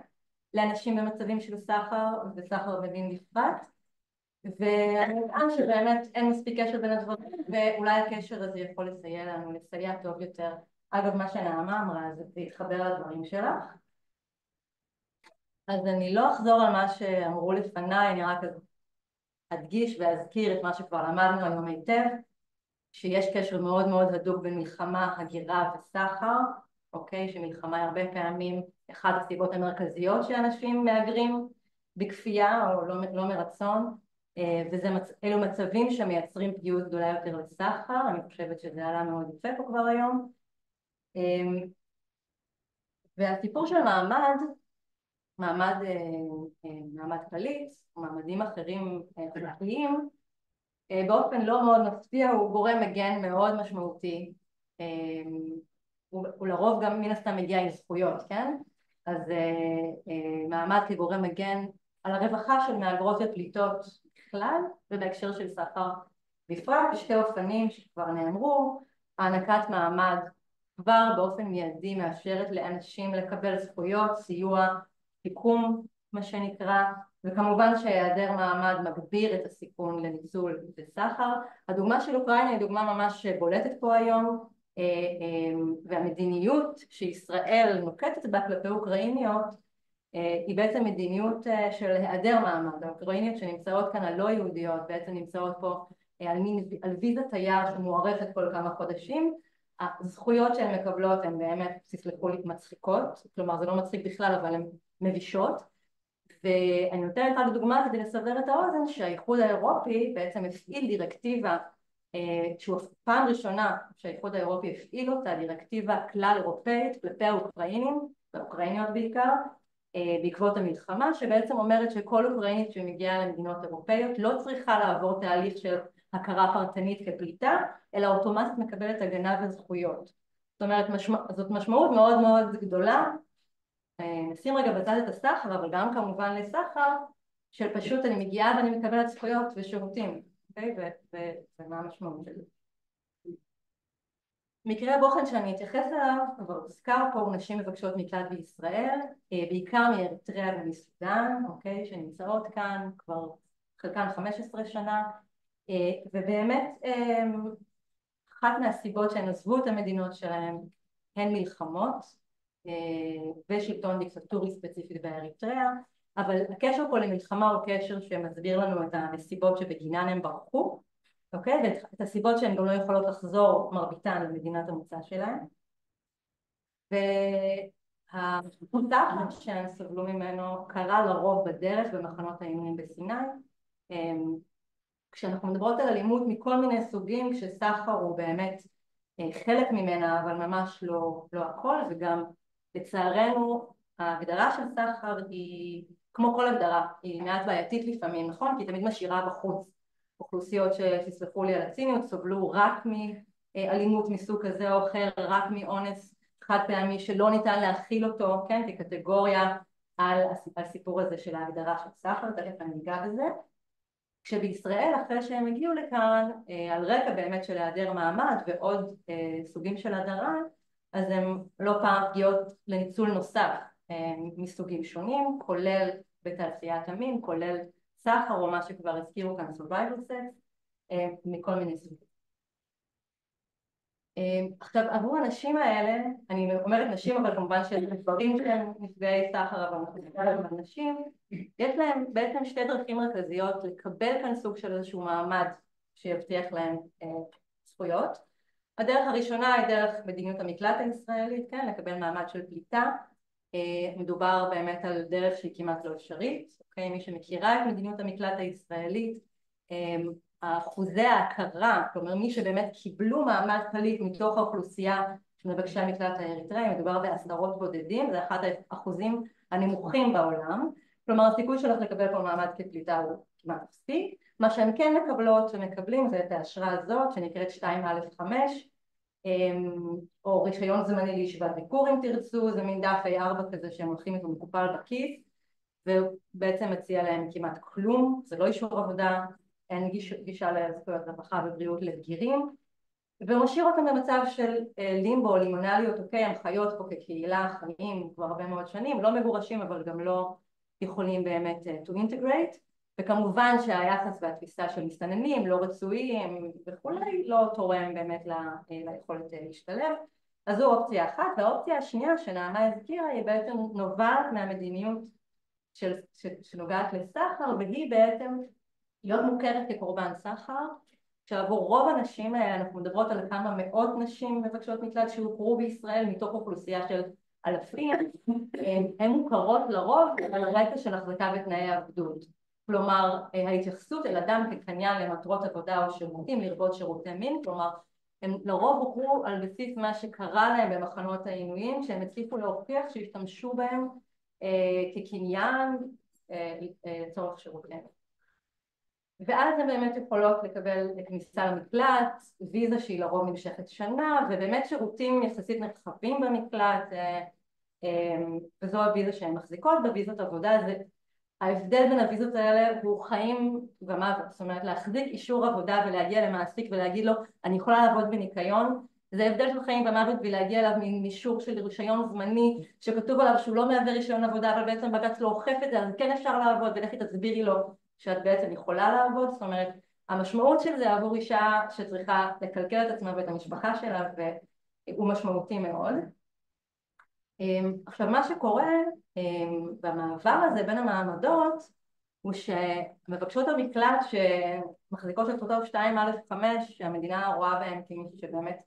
לאנשים במצבים של סחר וסחר בדין בפרט. ואני אטען שבאמת אין מספיק קשר בין הדברים, ואולי הקשר הזה יכול לסייע לנו, לסייע טוב יותר. אגב, מה שנעמה אמרה, זה להתחבר לדברים שלך. אז אני לא אחזור על מה שאמרו לפניי, אני רק אדגיש ואזכיר את מה שכבר למדנו היום היטב, שיש קשר מאוד מאוד הדוק בין מלחמה, הגירה וסחר, אוקיי? שמלחמה היא הרבה פעמים אחת הסיבות המרכזיות שאנשים מהגרים בכפייה או לא מרצון, ואלו מצבים שמייצרים פגיעות גדולה יותר לסחר. אני חושבת שזה עלה מאוד יפה פה כבר היום. והסיפור של מעמד פליט, או מעמדים אחרים חלקיים, באופן לא מאוד מפתיע הוא גורם מגן מאוד משמעותי. הוא לרוב גם מן הסתם מגיע עם זכויות, כן? אז מעמד כגורם מגן על הרווחה של מהגרות ופליטות בכלל, ובהקשר של סחר בפרט, בשתי אופנים שכבר נאמרו. הענקת מעמד כבר באופן מיידי מאפשרת לאנשים לקבל זכויות, סיוע, תיקום, מה שנקרא, וכמובן שהיעדר מעמד מגביר את הסיכון לניצול וסחר. הדוגמה של אוקראינה היא דוגמה ממש בולטת פה היום, והמדיניות שישראל נוקטת בה כלפי אוקראיניות היא בעצם מדיניות של היעדר מעמד. האוקראיניות שנמצאות כאן הלא יהודיות בעצם נמצאות פה על ויזת תייר שמוארכת כל כמה חודשים. הזכויות שהן מקבלות הן באמת, תסלחו לי, מצחיקות, כלומר זה לא מצחיק בכלל אבל הן מבישות. ואני נותנת רק דוגמה כדי לסבר את האוזן שהאיחוד האירופי בעצם הפעיל דירקטיבה, שהוא פעם ראשונה שהאיחוד האירופי הפעיל אותה, דירקטיבה כלל אירופאית כלפי האוקראינים והאוקראיניות בעיקר, בעקבות המלחמה, שבעצם אומרת שכל אוקראינית שמגיעה למדינות אירופאיות לא צריכה לעבור תהליך של הכרה פרטנית כפליטה, אלא אוטומטית מקבלת הגנה וזכויות. זאת אומרת, זאת משמעות מאוד מאוד גדולה. נשים רגע בצד את הסחר, אבל גם כמובן לסחר, של פשוט אני מגיעה ואני מקבלת זכויות ושירותים, אוקיי? ומה המשמעות של זה. מקרה הבוחן שאני אתייחס אליו, אבל הוזכר פה, הוא נשים מבקשות מקלט בישראל, בעיקר מאריתריאה ומסודן, אוקיי? שנמצאות כאן כבר חלקן 15 שנה, ובאמת אחת מהסיבות שהן עזבו את המדינות שלהן הן מלחמות, ושלטון דיקטטורי ספציפית באריתריאה, אבל הקשר פה למלחמה הוא קשר שמסביר לנו את הנסיבות שבגינן הם ברחו, אוקיי? ואת הסיבות שהן גם לא יכולות לחזור מרביתן למדינת המוצא שלהן. והסחר שהן סבלו ממנו קרה לרוב בדרך במחנות העינויים בסיני. כשאנחנו מדברות על אלימות מכל מיני סוגים, כשסחר הוא באמת חלק ממנה אבל ממש לא הכל, וגם לצערנו ההגדרה של סחר היא כמו כל הגדרה, היא מעט בעייתית לפעמים, נכון? כי היא תמיד משאירה בחוץ אוכלוסיות שתסלחו לי על הציניות, סובלו רק מאלימות מסוג כזה או אחר, רק מאונס חד פעמי שלא ניתן להכיל אותו, כן? כקטגוריה על הסיפור הזה של ההגדרה של סחר, תכף אני אגע בזה. כשבישראל אחרי שהם הגיעו לכאן, על רקע באמת של היעדר מעמד ועוד סוגים של הדרה, אז הם לא פעם פגיעות לניצול נוסף מסוגים שונים, כולל בתעשיית המין, כולל סחר או מה שכבר הזכירו כאן survival sex, מכל מיני סוגים. עכשיו עבור הנשים האלה, אני אומרת נשים אבל כמובן שיש גברים שהם נפגעי סחר, אבל אנחנו מדברים על נשים, יש להם בעצם שתי דרכים מרכזיות לקבל כאן סוג של איזשהו מעמד שיבטיח להם זכויות. הדרך הראשונה היא דרך מדיניות המקלט הישראלית, כן, לקבל מעמד של פליטה. מדובר באמת על דרך שהיא כמעט לא אפשרית, אוקיי? מי שמכירה את מדיניות המקלט הישראלית, אחוזי ההכרה, כלומר מי שבאמת קיבלו מעמד פליט מתוך האוכלוסייה של מבקשי המקלט האריתראי, מדובר בעשרות בודדים, זה אחד האחוזים הנמוכים בעולם, כלומר הסיכוי שלך לקבל פה מעמד כפליטה הוא כמעט אפסי. מה שהם כן מקבלות ומקבלים זה את האשרה הזאת שנקראת 2א5, או רישיון זמני לישיבת ביקור אם תרצו, זה מין דף A4 כזה שהם הולכים איתו מקופל בכיס, ובעצם מציע להם כמעט כלום, זה לא אישור עבודה, אין גישה לזכויות רווחה ובריאות לבגירים, והוא משאיר אותם במצב של לימבו, לימונליות, אוקיי, הם חיות פה כקהילה, חיים כבר הרבה מאוד שנים, לא מגורשים אבל גם לא יכולים באמת to integrate, וכמובן שהיחס והתפיסה של מסתננים לא רצויים וכולי לא תורם באמת ליכולת להשתלב. אז זו אופציה אחת, והאופציה השנייה שנעמה הזכירה היא בעצם נובעת מהמדיניות שנוגעת לסחר, והיא בעצם להיות מוכרת כקורבן סחר, שעבור רוב הנשים האלה, אנחנו מדברות על כמה מאות נשים מבקשות מקלט שהוכרו בישראל מתוך אוכלוסייה של אלפים, הן מוכרות לרוב על רקע של החזקה בתנאי עבדות. כלומר, ההתייחסות אל אדם כקניין למטרות עבודה או שירותים, לרבות שירותי מין, כלומר, הם לרוב הוכרו על בסיס מה שקרה להם במחנות העינויים, שהם הצליחו להוכיח שהשתמשו בהם כקניין לצורך שירותים. ואז הן באמת יכולות לקבל כניסה למקלט, ויזה שהיא לרוב נמשכת שנה, ובאמת שירותים יחסית נרחבים במקלט, וזו הוויזה שהן מחזיקות. בוויזות עבודה, ההבדל בין הוויזות האלה הוא חיים ומוות, זאת אומרת להחזיק אישור עבודה ולהגיע למעסיק ולהגיד לו אני יכולה לעבוד בניקיון, זה הבדל של חיים ומוות ולהגיע אליו מאישור של רישיון זמני שכתוב עליו שהוא לא מהווה רישיון עבודה אבל בעצם בג"ץ לא אוכף את זה, אז כן אפשר לעבוד ולכי תסבירי לו שאת בעצם יכולה לעבוד. זאת אומרת המשמעות של זה עבור אישה שצריכה לקלקל את עצמה ואת המשפחה שלה והוא משמעותי מאוד. עכשיו מה שקורה במעבר הזה בין המעמדות הוא שמבקשות המקלט שמחזיקות את אותו 2א5 שהמדינה רואה בהם כמישהו שבאמת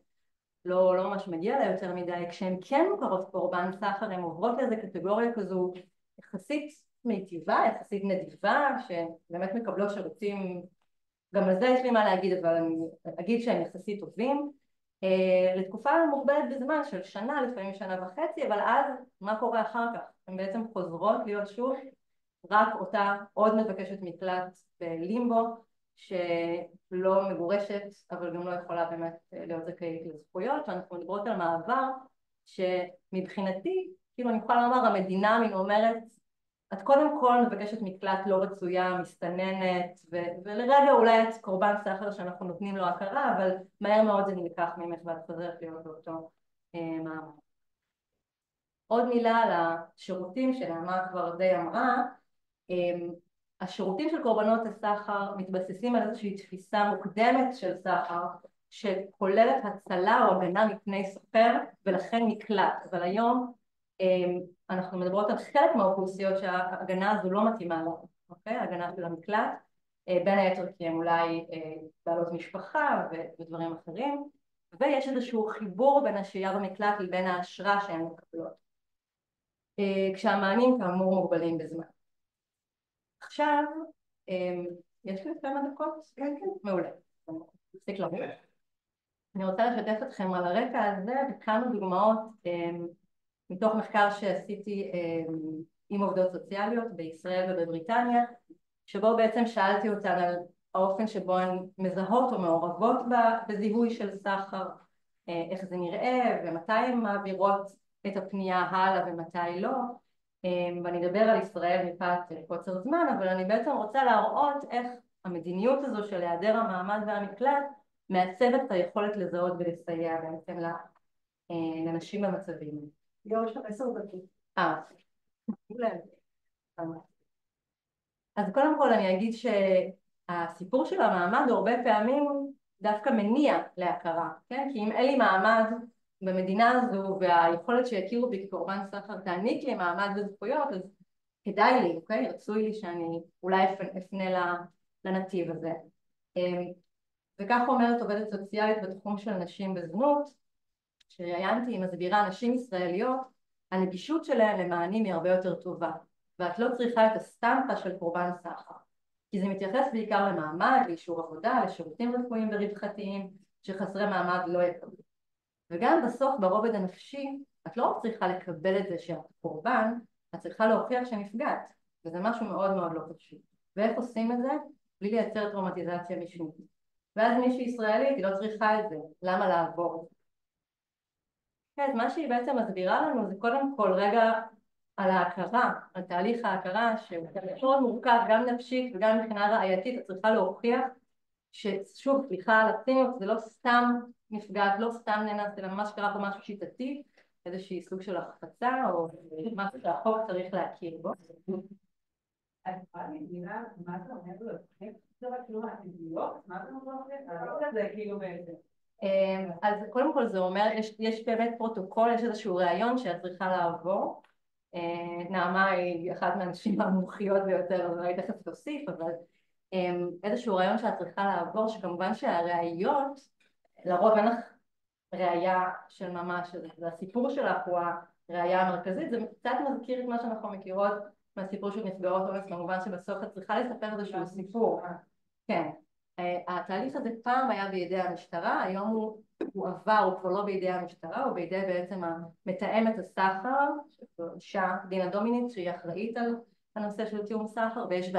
לא ממש מגיע לה יותר מדי, כשהן כן מוכרות קורבן סחר הן עוברות לאיזה קטגוריה כזו יחסית מיטיבה, יחסית נדיבה, שבאמת מקבלות שירותים, גם על זה יש לי מה להגיד אבל אני אגיד שהם יחסית טובים, לתקופה מוגבלת בזמן של שנה, לפעמים שנה וחצי, אבל אז מה קורה אחר כך? הן בעצם חוזרות להיות שוב רק אותה עוד מבקשת מקלט בלימבו שלא מגורשת אבל גם לא יכולה באמת להיות זכאית לזכויות. ואנחנו מדברות על מעבר שמבחינתי כאילו אני יכולה לומר המדינה מן אומרת את קודם כל מבקשת מקלט לא רצויה, מסתננת, ולרגע אולי את קורבן סחר שאנחנו נותנים לו הכרה, אבל מהר מאוד זה נלקח ממך ואת חוזרת להיות באותו מעמד. עוד מילה על השירותים שנעמה כבר די אמרה, השירותים של קורבנות הסחר מתבססים על איזושהי תפיסה מוקדמת של סחר, שכוללת הצלה או הגנה מפני סוחר ולכן מקלט, אבל היום אנחנו מדברות על חלק מהאוכלוסיות שההגנה הזו לא מתאימה לנו, אוקיי? ההגנה של המקלט, בין היתר כי הם אולי בעלות משפחה ודברים אחרים, ויש איזשהו חיבור בין השהייה במקלט לבין האשרה שהן מקבלות, כשהמענים כאמור מוגבלים בזמן. עכשיו, יש לי כמה דקות? כן, כן. מעולה. תפסיק לך. אני רוצה לשתף אתכם על הרקע הזה בכמה דוגמאות מתוך מחקר שעשיתי עם עובדות סוציאליות בישראל ובבריטניה, שבו בעצם שאלתי אותן על האופן שבו הן מזהות או מעורבות בזיהוי של סחר, איך זה נראה ומתי הן מעבירות את הפנייה הלאה ומתי לא. ואני אדבר על ישראל מפאת קוצר זמן, אבל אני בעצם רוצה להראות איך המדיניות הזו של היעדר המעמד והמקלט מעצבת את היכולת לזהות ולסייע בעצם לנשים במצבים. יום יש לך 10 דקות. אז קודם כל אני אגיד שהסיפור של המעמד הוא הרבה פעמים דווקא מניע להכרה, כן? כי אם אין לי מעמד במדינה הזו והיכולת שיכירו בי כקורבן סחר תעניק לי מעמד וזכויות, אז כדאי לי, אוקיי? רצוי לי שאני אולי אפנה לנתיב הזה. וכך אומרת עובדת סוציאלית בתחום של נשים בזנות, שראיינתי עם מסבירה נשים ישראליות, הנגישות שלהן למענים היא הרבה יותר טובה, ואת לא צריכה את הסטמפה של קורבן סחר, כי זה מתייחס בעיקר למעמד, לאישור עבודה, לשירותים רפואיים ורווחתיים שחסרי מעמד לא יקבלו. וגם בסוף ברובד הנפשי, את לא צריכה לקבל את זה שאת קורבן, את צריכה להוכיח שנפגעת. וזה משהו מאוד מאוד לא פשוט. ואיך עושים את זה? בלי לייצר טראומטיזציה משנית. ואז מישהי ישראלית היא לא צריכה את זה, למה לעבור? כן, אז מה שהיא בעצם מסבירה לנו זה קודם כל רגע על ההכרה, על תהליך ההכרה שהוא מאוד מורכב גם נפשית וגם מבחינה ראייתית. את צריכה להוכיח ששוב, סליחה על הציניות, זה לא סתם נפגעת, לא סתם נאנס, אלא ממש קרה פה משהו שיטתי, איזושהי סוג של החפצה או משהו שהחוק צריך להכיר בו. אז מה מדינה, מה זה אומר לו? זה רק לא מהטבעיות? מה זה אומר לו? זה כאילו בעצם. אז קודם כל זה אומר, יש באמת פרוטוקול, יש איזשהו ראיון שאת צריכה לעבור. נעמה היא אחת מהאנשים המומחיות ביותר, אז אני תכף תוסיף, אבל איזשהו ראיון שאת צריכה לעבור, שכמובן שהראיות, לרוב אין לך ראייה של ממש, והסיפור שלך הוא הראייה המרכזית. זה קצת מזכיר את מה שאנחנו מכירות מהסיפור של נפגעות אונס, במובן שבסוף את צריכה לספר איזשהו סיפור. כן. התהליך הזה פעם היה בידי המשטרה, היום הוא עבר, הוא כבר לא בידי המשטרה, הוא בידי בעצם מתאמת הסחר, אישה דינה דומינץ, שהיא אחראית על הנושא של תיאום סחר, ויש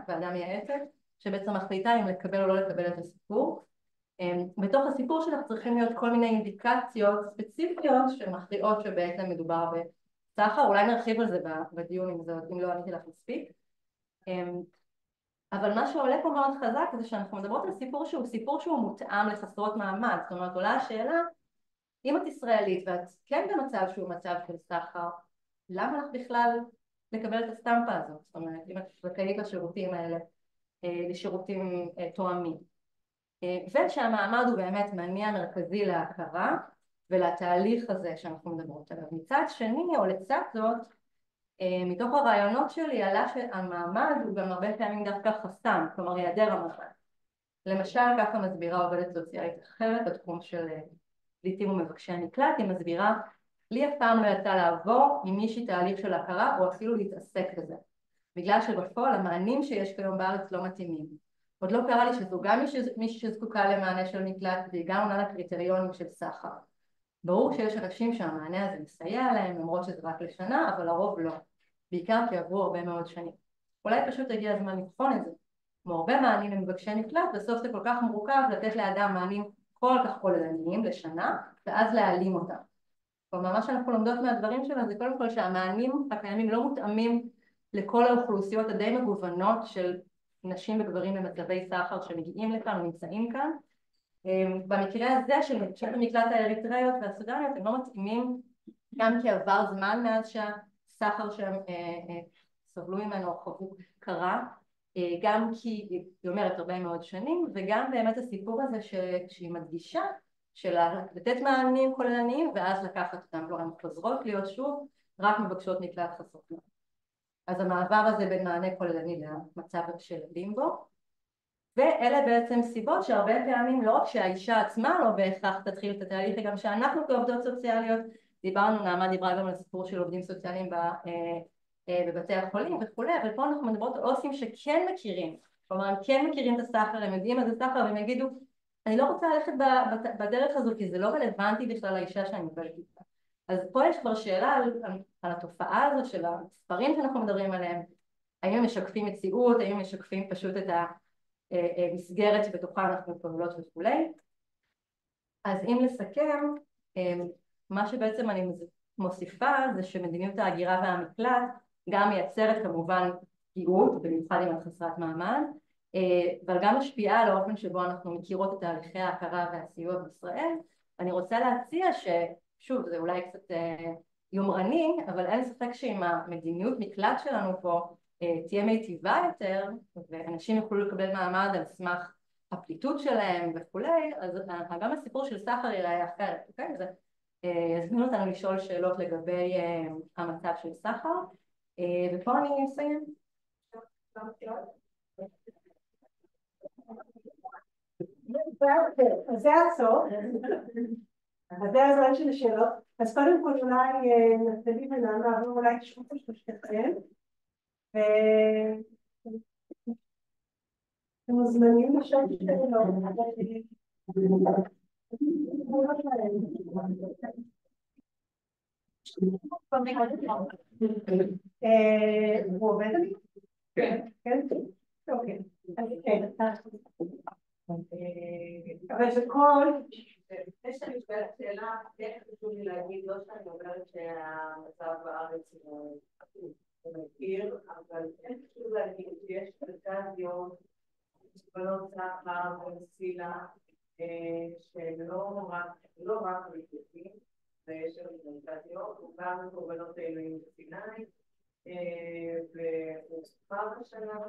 ועדה מייעצת, שבעצם מחליטה אם לקבל או לא לקבל את הסיפור. בתוך הסיפור שלך צריכים להיות כל מיני אינדיקציות ספציפיות שמכריעות שבעצם מדובר בסחר. אולי נרחיב על זה בדיון אם לא עניתי לך מספיק. אבל מה שעולה פה מאוד חזק זה שאנחנו מדברות על סיפור שהוא מותאם לחסרות מעמד. זאת אומרת, עולה השאלה, אם את ישראלית ואת כן במצב שהוא מצב של סחר, למה לך בכלל לקבל את הסטמפה הזאת? זאת אומרת, אם את זכאית לשירותים האלה, לשירותים תואמים. ושהמעמד הוא באמת מניע מרכזי להכרה ולתהליך הזה שאנחנו מדברות עליו. מצד שני, או לצד זאת, מתוך הרעיונות שלי עלה שהמעמד הוא גם הרבה פעמים דווקא חסם, כלומר היעדר המעמד. למשל, ככה מסבירה עובדת סוציאלית אחרת בתחום של פליטים ומבקשי מקלט, היא מסבירה, לי אף פעם לא יצא לעבור עם מישהי תהליך של הכרה או אפילו להתעסק בזה, בגלל שבפועל המענים שיש כיום בארץ לא מתאימים. עוד לא קרה לי שזו גם מישהי שזקוקה למענה של מקלט והיא גם עונה לקריטריונים של סחר. ברור שיש אנשים שהמענה הזה מסייע להם, למרות שזה רק לשנה, אבל לרוב לא. בעיקר כי עברו הרבה מאוד שנים. אולי פשוט הגיע הזמן לבחון את זה. כמו הרבה מענים למבקשי מקלט, בסוף זה כל כך מורכב לתת לאדם מענים כל כך כוללניים לשנה, ואז להעלים אותם. כלומר, מה שאנחנו לומדות מהדברים שלנו זה קודם כל שהמענים הקיימים לא מותאמים לכל האוכלוסיות הדי מגוונות של נשים וגברים במצבי סחר שמגיעים לכאן ונמצאים כאן. במקרה הזה של מבקשות המקלט האריתראיות והסודניות הם לא מתאימים, גם כי עבר זמן מאז שהסחר שהם סובלו ממנו או חוו קרה, גם כי היא אומרת הרבה מאוד שנים, וגם באמת הסיפור הזה שהיא מדגישה של לתת מענים כוללניים ואז לקחת אותם, לא, הן חוזרות להיות שוב רק מבקשות מקלט חסרות מעמד. אז המעבר הזה בין מענה כוללני למצב של לימבו, ואלה בעצם סיבות שהרבה פעמים לא רק שהאישה עצמה לא בהכרח תתחיל את התהליך, גם שאנחנו כעובדות סוציאליות, נעמה דיברה גם על סיפור של עובדים סוציאליים בבתי החולים וכולי, אבל פה אנחנו מדברות על עו"סים שכן מכירים, כלומר הם כן מכירים את הסחר, הם יודעים מה זה סחר והם יגידו, אני לא רוצה ללכת בדרך הזו כי זה לא רלוונטי בכלל לאישה שאני מדברת איתה. אז פה יש כבר שאלה על התופעה הזו של המספרים שאנחנו מדברים עליהם, האם הם משקפים מציאות, האם הם משקפים פשוט את המסגרת שבתוכה אנחנו פועלות וכולי. אז אם לסכם, מה שבעצם אני מוסיפה זה שמדיניות ההגירה והמקלט גם מייצרת כמובן פגיעות, במיוחד אם את חסרת מעמד, אבל גם משפיעה על האופן שבו אנחנו מכירות את תהליכי ההכרה והסיוע בישראל. אני רוצה להציע ששוב זה אולי קצת יומרני, אבל אין ספק שאם המדיניות מקלט שלנו פה תהיה מיטיבה יותר ואנשים יוכלו לקבל מעמד על סמך הפליטות שלהם וכולי, אז גם הסיפור של סחר ייראה אחרת, אוקיי? זה יזמין אותנו לשאול שאלות לגבי המצב של סחר, ופה אני אסיים. אז זה הסוף, אז זה הזמן של השאלות. אז קודם כל אולי נפתלי ונעמה עבור אולי תשמעו את שלושתכם, ואתם מוזמנים לשאול שאלות. הוא עובד עלי? כן, כן, אוקיי. אבל זה כל... לפני שאני שואלת שאלה, כן חשוב לי להגיד, לא שאני אומרת שהמצב בארץ הוא מכיר, אבל כן חשוב להגיד שיש מרכז יום, בנות סחר ומסילה, שלא רק מתייחסים, ויש לנו מרכז יום, הוא גם קורבנות אלוהים בסיני, והוספר בשנה,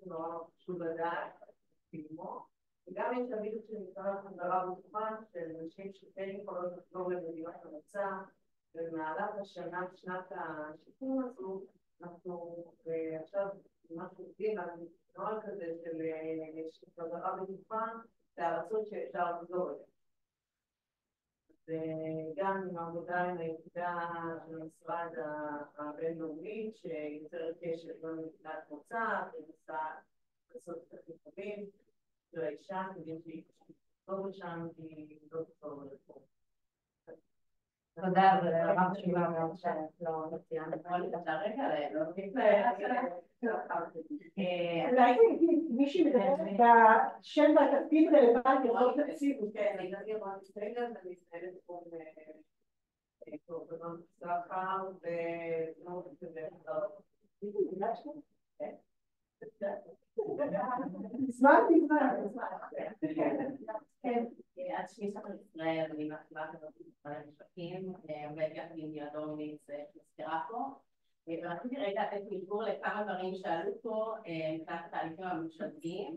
נורא חשוב לדעת, וגם יש תמיד שנקרא חזרה בטוחה של אנשים שכן יכולות לחזור למדינת המוצא, ובמהלך השנה, שנת השיקום הזו, אנחנו עכשיו ממש עובדים על נוהל כזה של חזרה בטוחה לארצות שאפשר לחזור אליהן. וגם עם העבודה עם היחידה של המשרד הבינלאומי שיוצרת קשר עם מדינת מוצא וניסה לעשות את החיפורים של האישה כדי שהיא תחזור לשם והיא לא תחזור לפה. תודה, זה רב חשובה מאוד שלא ציינת. אולי מישהי מדברת בשם והתפקיד רלוונטי, לא תקציבו. כן, אני אמרתי סגל, ואני מסתכלת פה קורבנות סחר וזנות וחזרות. עד שמי סחר ישראל, אני מהחברה כזאת ישראל משפטים, עובדת עם דיאדומיניץ שמזכירה פה, ורציתי רגע לתת מלבור לכמה דברים שעלו פה מבחינת התהליכים הממשלתיים.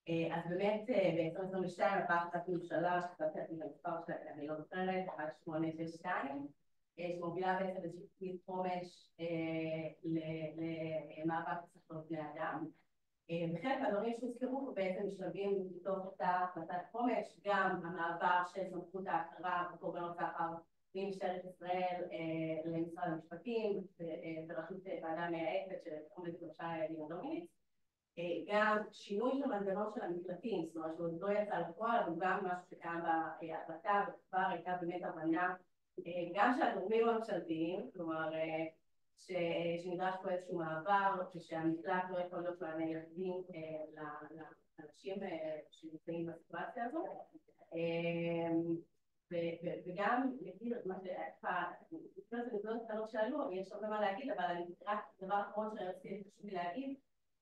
אז באמת ב-2022 עברה החלטת ממשלה, שקצת את המספר שלה, אני לא זוכרת, 1862, שמובילה בעצם איזושהי תוכנית חומש למאבק בסחר בני אדם. וחלק מהדברים שהוזכרו בעצם משלבים בתוך אותה החלטת חומש, גם המעבר של סמכות ההכרה בקורבנות סחר ממשטרת ישראל למשרד המשפטים בראשות ועדה מייעצת שעומדת בראשה דיאדומיניץ, גם שינוי של מנגנון של המקלטים, זאת אומרת שהוא לא יצא לפועל, אבל גם משהו שקיים בהחלטה, וכבר הייתה באמת הבנה גם של הגורמים הממשלתיים, כלומר שנדרש פה איזשהו מעבר, ושהמקלט לא יכול להיות מענה יחידים לאנשים שנמצאים בסיטואציה הזו. וגם להגיד מה נקודות קטנות שעלו, יש הרבה מה להגיד, אבל רק דבר אחרון שרציתי חשוב לי להגיד,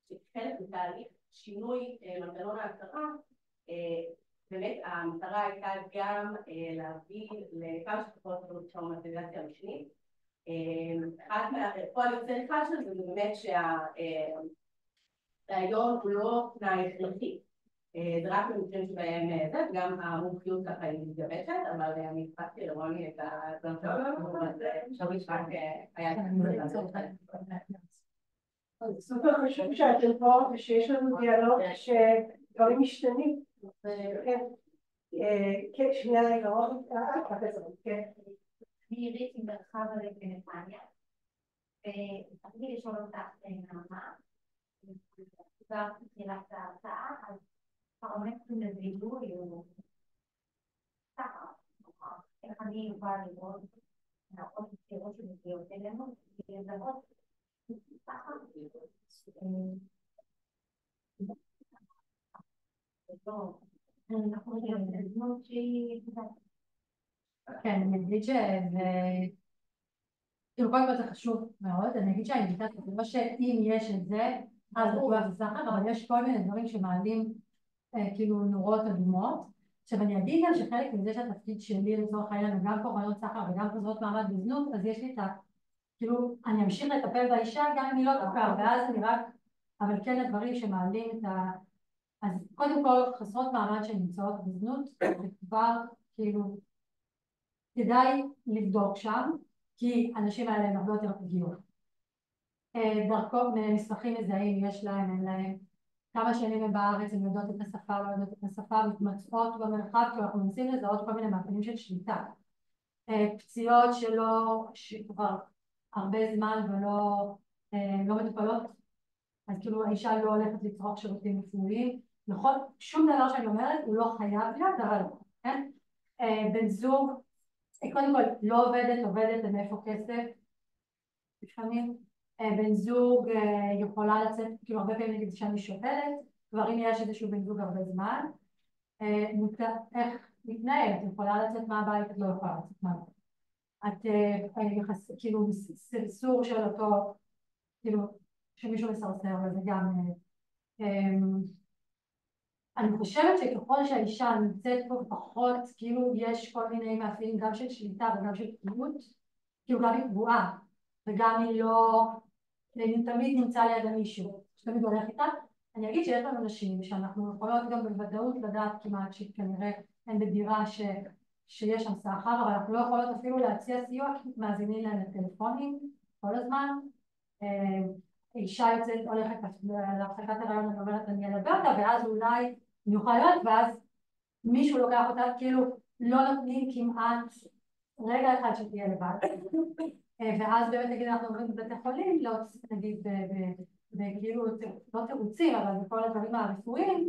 שחלק מתהליך שינוי מנגנון ההכרה, באמת המטרה הייתה גם להביא לכמה שפחות טראומטיזציה משנית. פועל יוצא אחד של זה באמת שהרעיון הוא לא תנאי הכרחי. זה רק במקרים שבהם זה, וגם המומחיות ככה היא מתגבשת, אבל אני הספקתי לרוני את הדברים עכשיו רק היה סופר חשוב שאתם פה ושיש לנו דיאלוג שדברים משתנים. כן, שנייה לראות את כן. אני עירית ממרחב הלב בנתניה, ורציתי לשאול אותך נעמה, כבר בתחילת ההרצאה, אז פרמטרים לזיהוי הוא סחר, איך אני יכולה לראות נערות צעירות שמגיעות אלינו, לזהות סחר. אנחנו רואים את הדמות שהיא... כן, אני אגיד שזה... כאילו קודם כל זה חשוב מאוד, אני אגיד שהאינדיקציה זה לא שאם יש את זה, אז בטוח זה סחר, אבל יש כל מיני דברים שמעלים כאילו נורות אדומות. עכשיו אני אגיד גם שחלק מזה שהתפקיד שלי לצורך העניין גם קורבנות סחר וגם חוזרות מעמד בזנות, אז יש לי את ה... כאילו אני אמשיך לטפל באישה גם אם היא לא תוכר, ואז אני רק... אבל כן הדברים שמעלים את ה... אז קודם כל חסרות מעמד שנמצאות בזנות, וכבר כאילו... כדאי לבדוק שם, כי אנשים האלה הם הרבה יותר פגיעות. דרכות מסמכים מזהים, יש להם, אין להם. כמה שנים הם בארץ, הם יודעות את השפה, לא יודעות את השפה, מתמצאות במרחב, כי אנחנו מנסים לזהות כל מיני מאפיינים של שליטה. פציעות שכבר הרבה זמן ולא מטופלות, אז כאילו האישה לא הולכת לצרוך שירותים רפואיים. נכון, שום דבר שאני אומרת הוא לא חייב להיות, אבל כן? בן זוג, קודם כל, לא עובדת, ומאיפה כסף? לפעמים, בן זוג יכולה לצאת, כאילו הרבה פעמים נגיד שאני שואלת, כבר אם יש איזשהו בן זוג הרבה זמן, איך להתנהל, את יכולה לצאת מהבית, את לא יכולה לצאת מהבית. את כאילו סרסור של אותו, כאילו שמישהו מסרסר, וזה גם... אני חושבת שככל שהאישה נמצאת פה פחות, כאילו יש כל מיני מאפיינים גם של שליטה וגם של תלות, כאילו גם היא קבועה, וגם היא לא... תמיד נמצא ליד מישהו, שתמיד הולך איתה. אני אגיד שיש לנו נשים שאנחנו יכולות גם בוודאות לדעת כמעט שכנראה אין בדירה שיש שם סחר, אבל אנחנו לא יכולות אפילו להציע סיוע כי מאזינים להם לטלפונים כל הזמן. אישה יוצאת הולכת להפסקת הריון, אני אומרת אני אלווה אותה, ואז אולי נוכל להיות, ואז מישהו לוקח אותה, כאילו לא נותנים כמעט רגע אחד שתהיה לבד. ואז באמת נגיד אנחנו עוברים בבתי חולים, נגיד כאילו לא תירוצים, אבל בכל הדברים הרפואיים,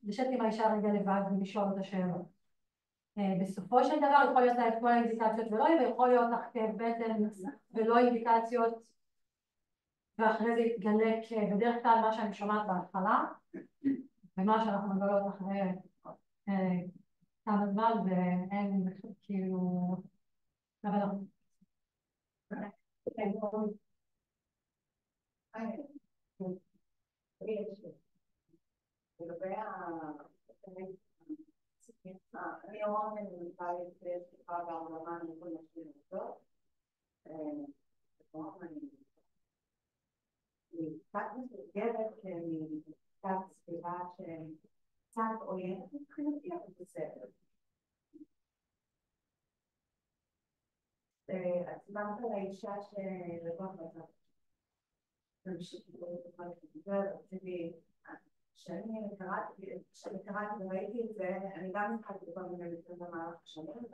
לשבת עם האישה רגע לבד ולשאול את השאלות. בסופו של דבר יכול להיות לה את כל האינדיקציות ולא יהיה, ויכול להיות לך כאב בטן ולא אינדיקציות, ואחרי זה יתגלה בדרך כלל מה שאני שומעת בהתחלה, ומה שאנחנו מגלות אחרי כמה זמן, ואין כאילו... אבל אנחנו... לגבי אני אומרת אני מנסה סליחה בהרדמה אני יכול להשאיר אותו אני קצת מסוגלת קצת סביבה שקצת עוינת מבחינתי אבל בסדר את דיברת על האישה שלבוא בצד רציתי כשאני קראתי וראיתי את זה, אני גם התחלתי כל מיני לפני במהלך השנים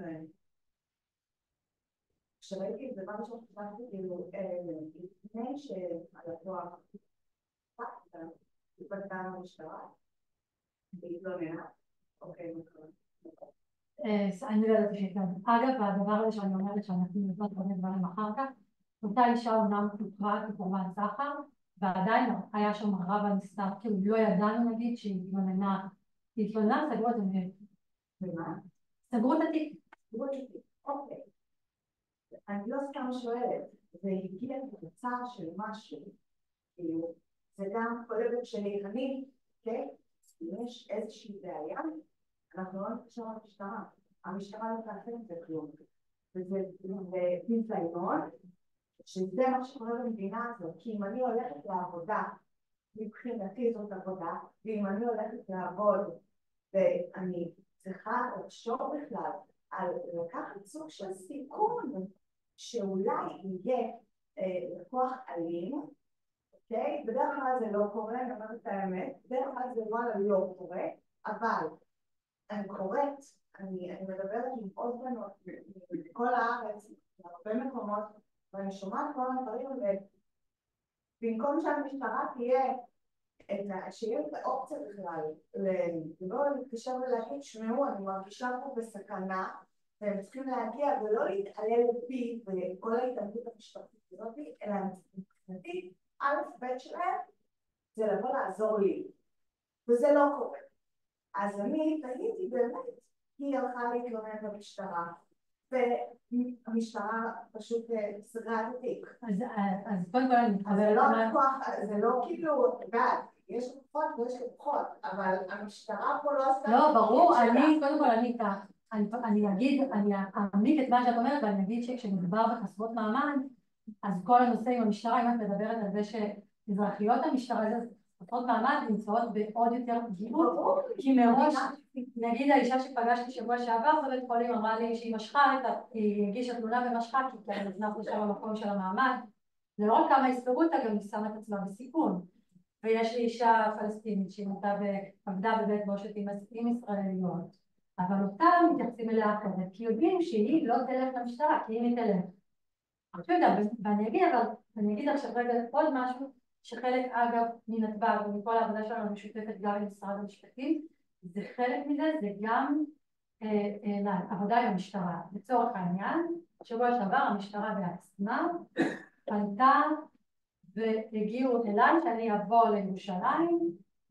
וכשראיתי את זה, מה ראשון חשבתי כאילו לפני שהלקוח התבדקה במשטרה והתלוננה, אוקיי, נכון. אני לא יודעת שכן. אגב, הדבר הזה שאני אומרת שאנחנו נבנות הרבה דברים אחר כך, אותה אישה אומנם הוכרה כקורבן סחר, ועדיין היה שם רב הנסתר, כאילו לא ידענו נגיד שהיא התלוננה, סגרו את זה מהם. ומה? סגרו את התיק. אוקיי. אני לא סתם שואלת, זה הגיע לתוצאה של משהו, כאילו, זה גם קולגות שלי, אוקיי? אם יש איזושהי בעיה, אנחנו לא נתקשר למשטרה. המשטרה לא תעשה את זה כלום. וזה ביזיון, שזה מה שקורה במדינה הזאת, כי אם אני הולכת לעבודה, מבחינתי זאת עבודה, ואם אני הולכת לעבוד, ואני צריכה לחשוב בכלל על לקחת סוג של סיכון, שאולי יהיה לקוח אלים, אוקיי? בדרך כלל זה לא קורה, אני אומרת את האמת, בדרך כלל זה לא קורה, אבל אני קוראת, אני מדברת עם עוד בנות מכל הארץ, בהרבה מקומות, ואני שומעת כל הדברים האלה, במקום שהמשטרה תהיה, שיהיה את האופציה בכלל, לא להתקשר ולהגיד, שמעו, אני מרגישה פה בסכנה, והם צריכים להגיע ולא להתעלל בי וכל ההתעלמות המשטרתית הזאת, אלא מבחינתי, א' ב' שלהם, זה לבוא לעזור לי, וזה לא קורה. אז אני תהיתי באמת, היא הלכה להתלונן במשטרה, והמשטרה פשוט סגרה את התיק. אז קודם כל אני מתחברת זה לא כאילו, גד, יש לקוחות ויש לקוחות, אבל המשטרה פה לא עשתה... לא, ברור, קודם כל אני איתך. אני אעמיק את מה שאת אומרת, ואני אגיד שכשמדובר בחסרות מעמד, אז כל הנושא עם המשטרה, אם את מדברת על זה שאזרחיות המשטרה, חסרות מעמד נמצאות בעוד יותר פגיעות, כי מראש, נגיד האישה שפגשתי שבוע שעבר בבית חולים אמרה לי שהיא משכה, היא הגישה תלונה ומשכה, כי היא נכנס לשם המקום של המעמד, זה לא רק כמה יספרו אותה, גם היא שמה את עצמה בסיכון. ויש לי אישה פלסטינית שהיא עבדה בבית בושת עם ישראליות, אבל אותה מתייחסים אליה אחרת, כי יודעים שהיא לא תלך למשטרה, כי היא תלך. ואני אגיד עכשיו רגע עוד משהו, שחלק אגב מנתב"ג ומכל העבודה שלנו משותפת גם עם משרד המשפטים, זה חלק מזה, זה גם עבודה עם המשטרה. לצורך העניין, שבוע שעבר המשטרה בעצמה פנתה והגיעו אליי שאני אבוא לירושלים,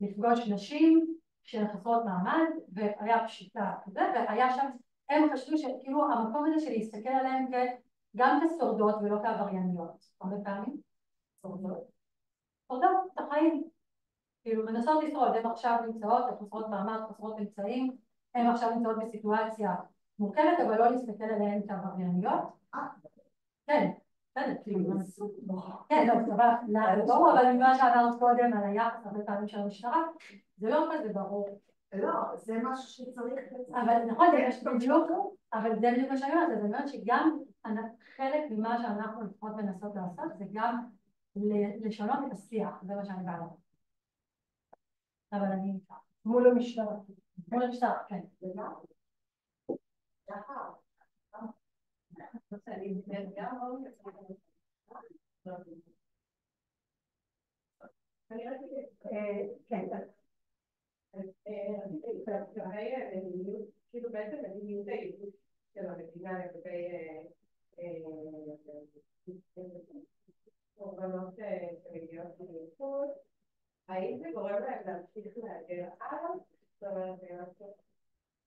לפגוש נשים של חסרות מעמד, והיה פשיטה כזה, והיה שם, הם חשבו שכאילו המקום הזה של להסתכל עליהם גם כשורדות ולא כעברייניות, הרבה פעמים, שורדות את החיים, כאילו מנסות לשרוד, הן עכשיו נמצאות, חסרות מעמד, חסרות אמצעים, הן עכשיו נמצאות בסיטואציה מורכבת, אבל לא להסתכל עליהן כעברייניות. כן, כאילו, כן, לא, אבל ממה שאמרת קודם על היחס הרבה פעמים של המשטרה, זה לא כזה ברור. לא, זה משהו שצריך... אבל נכון, אבל זה בדיוק מה שאני אומרת, זאת אומרת שגם חלק ממה שאנחנו לפחות מנסות לעשות, זה גם לשנות את השיח, זה מה שאני באה לומר. אבל אני איתך. מול המשטרה. מול המשטרה, כן. כאילו בעצם מדיניות הייחוד של המדינה לגבי קורבנות שמגיעות בייחוד, האם זה גורם להם להמשיך להגר הלאה? זאת אומרת,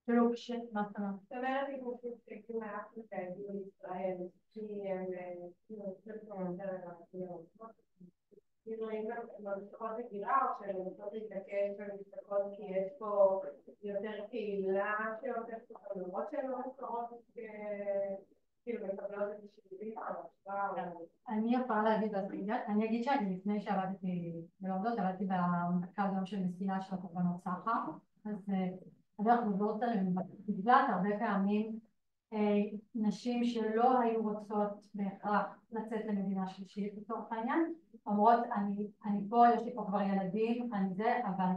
כאילו מה זאת אומרת? זאת אומרת, אם הוא כאילו מאפריקה הגיעו לישראל, כי הם כאילו כאילו אם הם ממשיכות הגירה או שהן מנסות להתעקש ומסתכלות כי יש פה יותר קהילה שעובדת פה, למרות שהן לא מוכרות כאילו מקבלות את השירותים או אני יכולה להגיד, אני אגיד שאני לפני שעבדתי בלונדון, עבדתי במרכז יום של נסיעה של הקורבנות סחר, אז אנחנו עוברות עליהם בגלל הרבה פעמים נשים שלא היו רוצות בהכרח לצאת למדינה שלישית בתוך העניין, אומרות אני פה, יש לי פה כבר ילדים, אני זה, אבל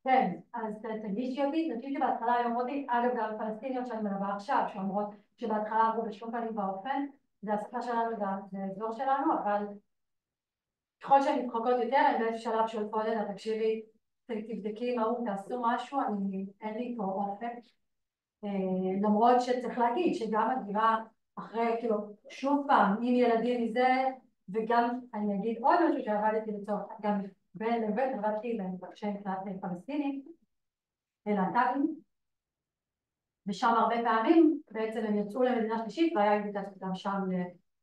כן, אז תגישי אותי, נשים שבהתחלה היו אומרות לי, אגב גם פלסטיניות שאני מלווה עכשיו, שאומרות שבהתחלה אמרו בשום פנים באופן, זה השפה שלנו, זה האזור שלנו, אבל ככל שהן מתחוקות יותר, הן באיזשהו שלב שולפות את תקשיבי, תבדקי מה הוא, תעשו משהו, אין לי פה אופק, למרות שצריך להגיד שגם הגירה אחרי, כאילו, שוב פעם, עם ילדים מזה, וגם אני אגיד עוד משהו שעבדתי לצורך, גם בין לבין, עבדתי למבקשי מקלט פלסטינים, להט"בים, ושם הרבה פעמים בעצם הם יצאו למדינה שלישית, והיה אינדיטציה גם שם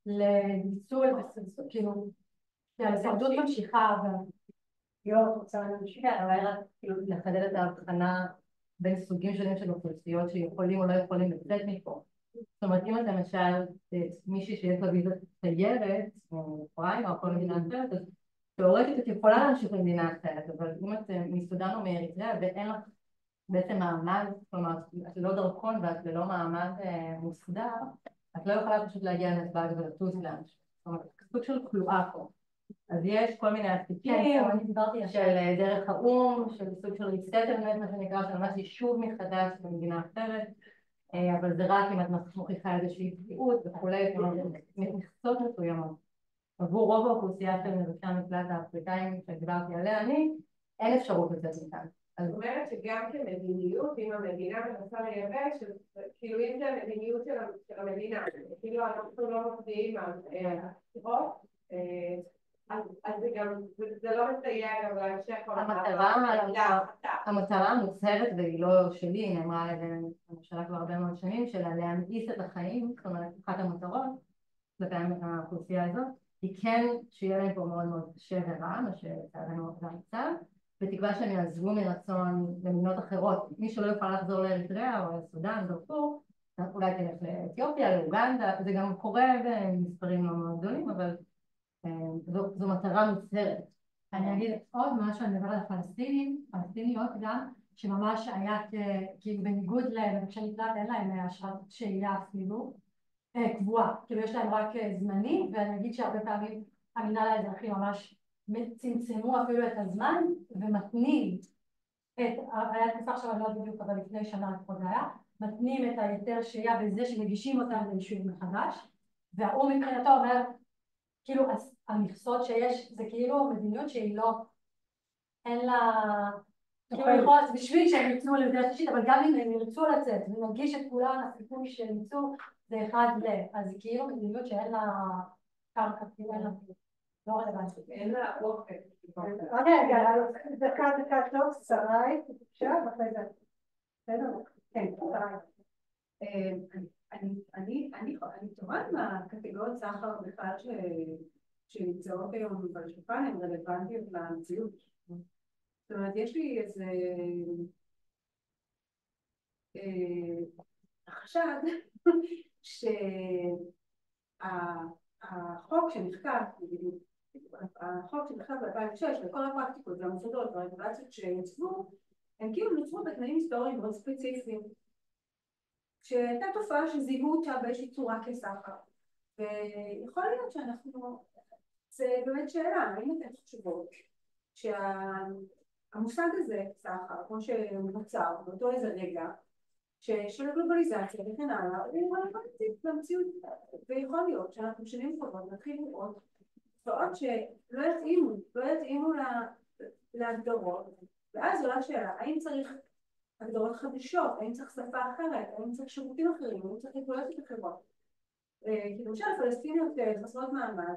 לניצול, כאילו, ההישרדות ממשיכה, רוצה להמשיך, אבל רק לחדד את ההבחנה בין סוגים שונים של אוכלוסיות שיכולים או לא יכולים לצאת מפה. זאת אומרת, אם אתה למשל מישהי שיש לה ויזת תיירת, או אוקראינה או כל מדינה אחרת, אז תיאורטית את יכולה להמשיך למדינה אחרת, אבל אם את מסודן או מאריתריאה ואין לך בעצם מעמד, כלומר, את לא דרכון ואת ללא מעמד מוסדר, את לא יכולה פשוט להגיע לנתב"ג ולטוס לאנשהו. זאת אומרת, סוג של כלואה פה. אז יש כל מיני עסקים של דרך האום, של סוג של ריסטלמנט, מה שנקרא, של ממש יישוב מחדש במדינה אחרת, אבל זה רק אם את מוכיחה איזושהי פגיעות וכולי, מכסות מסוימות. עבור רוב האוכלוסייה של מבקשי המקלט האפריקאים שדיברתי עליה, אין אפשרות לצאת מכאן. זאת אומרת שגם כמדיניות, אם המדינה מנסה לייבש, כאילו אם זה המדיניות של המדינה, כאילו אנחנו לא מפדיעים מהבחירות, אז זה גם, זה לא מסייע גם להמשך כל המטרה המוצהרת, והיא לא שלי, היא נאמרה על ידי הממשלה כבר הרבה מאוד שנים, שלה להמאיס את החיים, זאת אומרת, אחת המטרות, כלפי האוכלוסייה הזאת, היא כן שיהיה להם פה מאוד מאוד קשה ורע, מה שלצערנו זה המצב, בתקווה שהם יעזבו מרצון למדינות אחרות. מי שלא יוכל לחזור לאריתריאה או לסודן, דארפור, אולי תלך לאתיופיה, לאוגנדה, זה גם קורה במספרים לא מאוד גדולים, אבל זו מטרה מוצהרת. אני אגיד עוד משהו, אני מדבר על הפלסטינים, פלסטיניות גם, שממש היה כאילו בניגוד למבקשי מקלט, אין להם אשרת שהייה אפילו קבועה, כאילו יש להם רק זמני, ואני אגיד שהרבה פעמים המינהל האזרחי ממש צמצמו אפילו את הזמן ומתנים היה תקופה עכשיו אני לא בדיוק, אבל לפני שנה לפחות זה היה, מתנים את היתר שהייה בזה שמגישים אותם ליישוב מחדש, והאו"ם מבחינתו אומר כאילו המכסות שיש זה כאילו מדיניות שהיא לא, אין לה, בשביל שהם יצאו למדינה שלישית, אבל גם אם הם ירצו לצאת, ונגיש את כולם הסיכוי שהם יצאו, זה אחד אז כאילו מדיניות שאין לה קרקע, כאילו אין לה לא רלוונטית. אין לה אופק. רגע, דקה טוב, שרי, אפשר? אחרי זה. בסדר? כן, שרי. אני תוהה מה קטגוריות סחר בכלל שנמצאות היום בשולחן הן רלוונטיות למציאות. זאת אומרת, יש לי איזה חשד שהחוק שנחקק, החוק שנחקק ב-2006 וכל הפרקטיקות והמוסדות והרגולציות שיוצבו, הם כאילו נוצרו בתנאים היסטוריים מאוד ספציפיים. שהייתה תופעה שזיהו אותה באיזושהי צורה כסחר. ויכול להיות שאנחנו, זה באמת שאלה, האם אתן חושבות שהמושג הזה, סחר, כמו שהוא נוצר באותו איזה רגע, של הגלובליזציה וכן הלאה, הוא רלוונטי למציאות, ויכול להיות שאנחנו בשנים קרובות נתחיל לראות תופעות שלא יתאימו להגדרות, ואז עולה שאלה, האם צריך הגדרות חדשות, האם צריך שפה אחרת, האם צריך שירותים אחרים, האם צריך רגולציות אחרות. כי למשל פלסטיניות חסרות מעמד,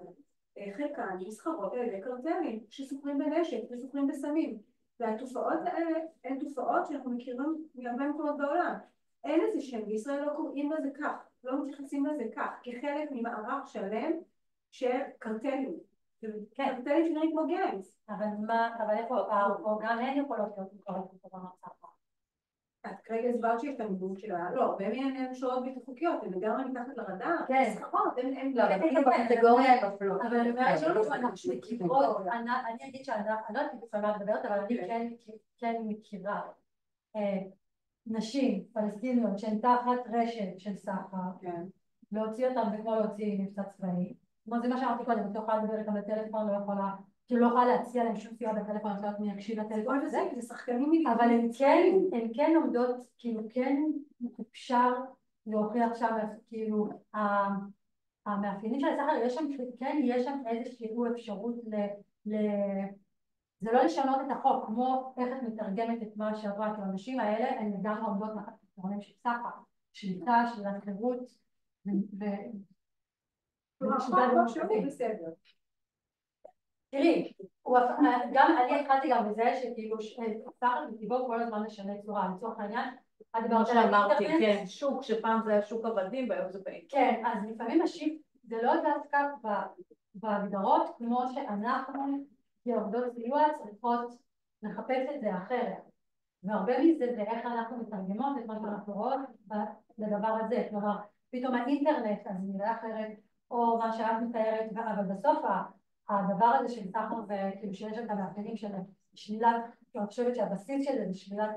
חלקן נסחרות על ידי קרטלים שסוחרים בנשק וסוחרים בסמים, והתופעות האלה הן תופעות שאנחנו מכירים מהרבה מקומות בעולם. אין לזה שם, בישראל לא קוראים לזה כך, לא מתייחסים לזה כך, כחלק ממערך שלם של קרטלים. קרטלים שנראים כמו גיימס. אבל איפה, או גם הן יכולות להיות מוכרות כקורבנות סחר. את כרגע הסברת שיש את המימון שלה, לא, באמת הן שורות בלתי חוקיות, הן לגמרי מתחת לרדאר, כן. סחרות, הן לא, אבל כאילו בקטגוריה הן נופלות. אבל אני אומרת שאנחנו מכירות, אני אגיד שאני לא יודעת בכלל מה מדברת, אבל אני כן מכירה נשים פלסטיניות שהן תחת רשת של סחר, להוציא אותם וכמו להוציא מבצע צבאי, זה מה שאמרתי קודם, את לא יכולה לדבר איתם בטלפון, לא יכולה להציע להם שום סיוע בטלפון, את לא יודעת מי יקשיב לטלפון הזה, זה שחקנים, אבל הן כן עומדות, כאילו כן אפשר להוכיח שם, כאילו המאפיינים של הסחר, יש שם איזושהי אפשרות זה לא לשנות את החוק, כמו איך את מתרגמת את מה שעברה, כי האנשים האלה הן גם עומדות מחת פתרונים של סחר, שליטה, שלילת חירות, בסדר. תראי, גם אני התחלתי גם בזה שכאילו סחר מטבעו כל הזמן משנה צורה, לצורך העניין, כמו שאמרתי, כן, שוק שפעם זה היה שוק עבדים והיום זה באינטרנט. כן, אז לפעמים זה לא דווקא בהגדרות כמו שאנחנו כעובדות סיוע צריכות לחפש את זה אחרת, והרבה מזה זה איך אנחנו מתרגמות את מה שאנחנו רואות לדבר הזה, כלומר פתאום האינטרנט אז נראה אחרת או מה שאת מתארת, אבל בסוף הדבר הזה של סחר וכאילו שיש את המאפיינים של שלילת, אני חושבת שהבסיס של זה זה שלילת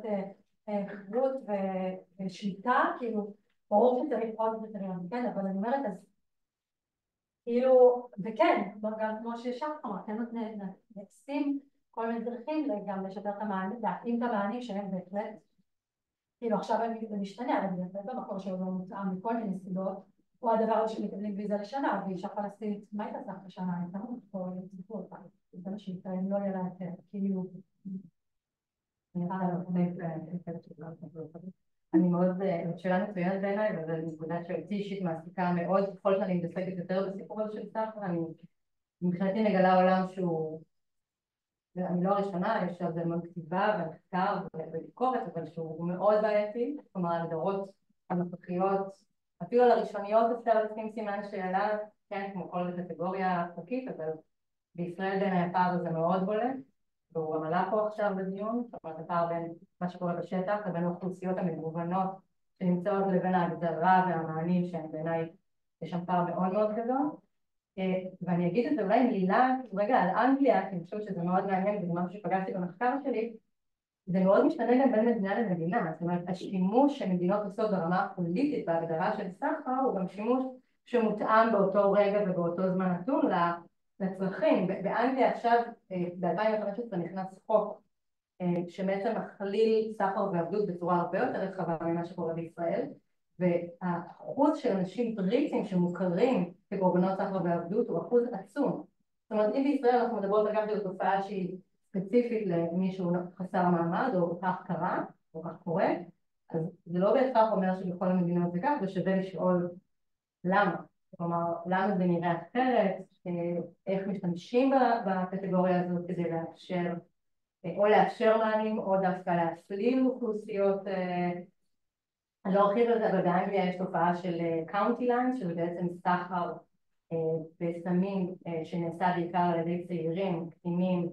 חירות ושליטה, כאילו ברור שצריך עוד קריטריונים, כן, אבל אני אומרת אז כאילו, וכן, גם כמו ששחר, כן נעשים כל מיני דרכים גם לשפר את המענים, להתאים את המענים שהם בהחלט, כאילו עכשיו זה משתנה, אבל בהחלט במקור שלו לא מותאם מכל מיני סיבות, או הדבר הזה שמקבלים ויזה לשנה, ואישה פלסטינית, מה הייתה סך לשנה? הייתה מאוד פה, יצטרכו אותה, זה מה שישראל לא יהיה לה יותר, כאילו... אני מאוד, זאת שאלה מצוינת בעיניי, וזו נקודה שאותי אישית מעסיקה מאוד, ככל שאני מתעסקת יותר בסיפור הזה של סחר, אני מבחינתי מגלה עולם שהוא, אני לא הראשונה, יש על זה מאוד כתיבה ומחקר וביקורת, אבל שהוא מאוד בעייתי, כלומר ההגדרות הנוכחיות, אפילו על הראשוניות אפשר לשים סימן שאלה, כן, כמו כל קטגוריה חוקית, אבל בישראל בין הפער הזה מאוד בולט, והוא גם עלה פה עכשיו בדיון, זאת אומרת הפער בין מה שקורה בשטח לבין האוכלוסיות המגוונות שנמצאות לבין ההגדרה והמענים שהם בעיניי יש שם פער מאוד מאוד גדול. ואני אגיד את זה אולי מילה רגע על אנגליה, כי אני חושבת שזה מאוד מעניין וזה משהו שפגשתי במחקר שלי, זה מאוד משתנה גם בין מדינה למדינה, זאת אומרת השימוש שמדינות עושות ברמה הפוליטית בהגדרה של סחר הוא גם שימוש שמותאם באותו רגע ובאותו זמן נתון לצרכים. באנגליה עכשיו ב-2015 נכנס חוק שבעצם מכליל סחר ועבדות בצורה הרבה יותר רחבה ממה שקורה בישראל, והאחוז של אנשים בריטים שמוכרים כקורבנות סחר ועבדות הוא אחוז עצום. זאת אומרת אם בישראל אנחנו מדברות אגב על תופעה שהיא ספציפית למישהו חסר מעמד או כך קרה או כך קורה, אז זה לא בהכרח אומר שבכל המדינות זה כך, ושווה לשאול למה. כלומר, למה זה נראה אחרת, איך משתמשים בקטגוריה הזאת כדי לאפשר, או לאפשר מענים, או דווקא להפליל אוכלוסיות. אני לא ארחיב על זה, אבל באנגליה יש תופעה של קאונטי ליין, שזה בעצם סחר בסמים שנעשה בעיקר על ידי צעירים, קטינים,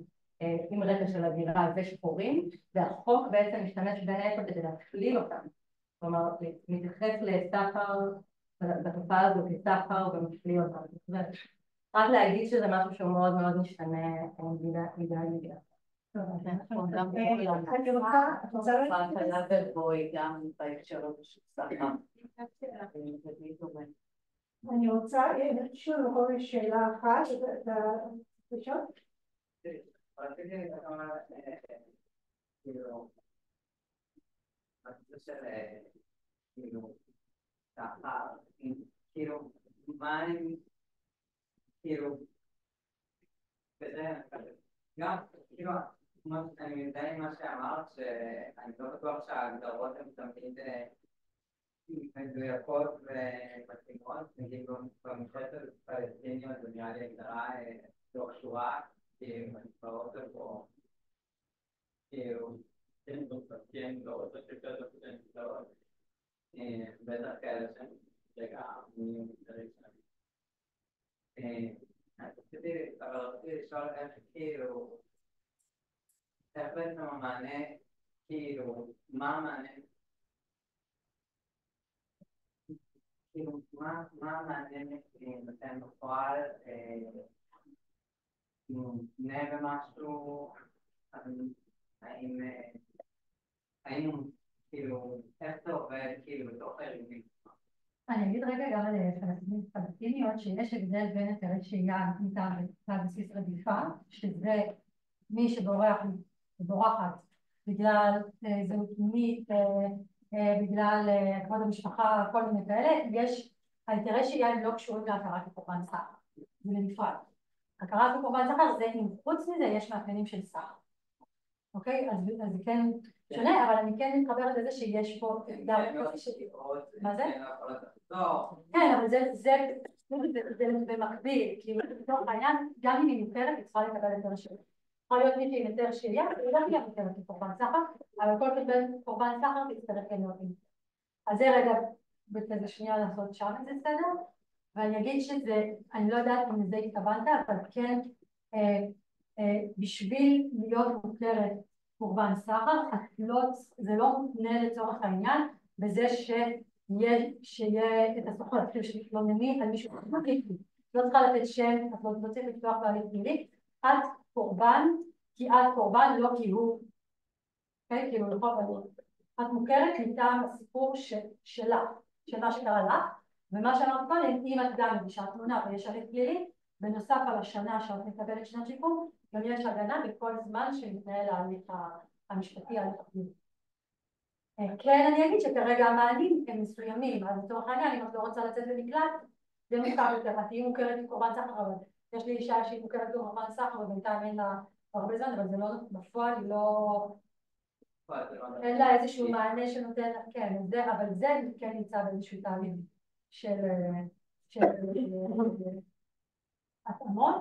עם רקע של הגירה ושחורים, והחוק בעצם משתמש בין היתר כדי להפליל אותם. כלומר, מתייחס לסחר, בתופעה הזו כסחר ומפליל אותם. רק להגיד שזה משהו שהוא מאוד מאוד משתנה מדי. אני רוצה לשאול עוד שאלה אחת, לשאול? מה הם, גם, אני מזדהה עם מה שאמרת, שאני לא בטוח שההגדרות הן תמיד מדויקות ומתאימות, נגיד במקרה של פלסטיניות זה נראה לי הגדרה לא קשורה, כי בנקראות לבוא, כן, לא רוצה שקצת נקראות, בטח כאלה שהם רגע מינים מגדרים שלהם. אבל רציתי לשאול איך איך בעצם המענה, מה המענה, מה המענה נותן בפועל, נבנה במשהו, האם איך זה עובד בתוך הארגונים? אני אגיד רגע גם על פלסטיניות שיש הבדל בין היתרי שהייה מטעם על בסיס רדיפה, שזה מי שבורחת בגלל זהות מינית, בגלל כבוד המשפחה, כל מיני כאלה, יש היתרי שהייה הם לא קשורים להכרה כקורבן סחר, זה בנפרד. הכרה כקורבן סחר זה אם חוץ מזה יש מאפיינים של סחר. אוקיי? אז זה כן שונה, אבל אני כן מתחברת לזה שיש פה גם מה זה? כן, אבל זה במקביל, כאילו בתוך העניין, גם אם היא מוכרת, היא צריכה לקבל היתר שהייה. יכולה להיות מישהי עם היתר שהייה, היא לא תהיה מוכרת כקורבן סחר, אבל כל קורבן סחר תצטרך להיות עם. אז זה רגע בכזה שנייה לעשות שם את זה סדר, ואני אגיד שזה, אני לא יודעת אם לזה התכוונת, אבל כן, בשביל להיות מוכרת קורבן סחר, זה לא מותנה לצורך העניין, בזה שיהיה את הסוכנות שמתלוננים על מישהו פלילי. לא צריכה לתת שם, את לא צריך לפתוח בהליך פלילי, את קורבן, כי את קורבן, לא כי הוא, כאילו לכל את מוכרת מטעם הסיפור שלך, של מה שקרה לך, ומה שאמרת קודם, אם את גם מגישה תלונה ויש הליך פלילי, בנוסף על השנה שאת מקבלת שנת שיקום, גם יש הגנה בכל זמן שמתנהל ההליך המשפטי, ההליך הפלילי. כן, אני אגיד שכרגע המענים הם מסוימים, אז לצורך העניין, אם את לא רוצה לצאת למקלט, זה מוכר יותר, את תהיי מוכרת עם קורבן סחר, אבל יש לי אישה שהיא מוכרת עם קורבן סחר, ובינתיים אין לה הרבה זמן, אבל זה לא, בפועל היא לא... אין לה איזשהו מענה שנותן, כן, אבל זה כן נמצא באיזשהו תהליך של התאמות,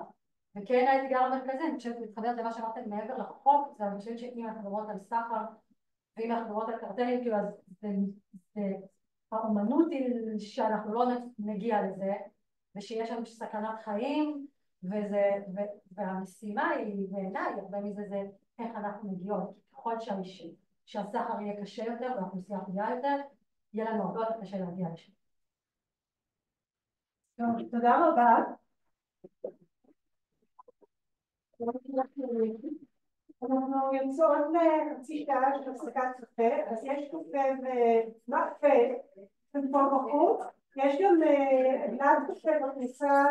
וכן האתגר המרכזי, אני חושבת להתחברת למה שאמרתם מעבר לחוק, זה אני חושבת שאם אנחנו מדברות על סחר, ואם אנחנו מדברות על קרטלים, כאילו אז האומנות היא שאנחנו לא נגיע לזה, ושיש שם סכנת חיים, והמשימה היא בעיניי, הרבה מזה זה איך אנחנו מגיעות, ככל שהסחר יהיה קשה יותר והאוכלוסייה פגיעה יותר, יהיה לנו הרבה יותר קשה להגיע לשם. טוב, תודה רבה. אנחנו יוצאות לחצי שעה של הפסקת קפה, אז יש קפה פה בחוץ, יש גם גלד קפה בכניסה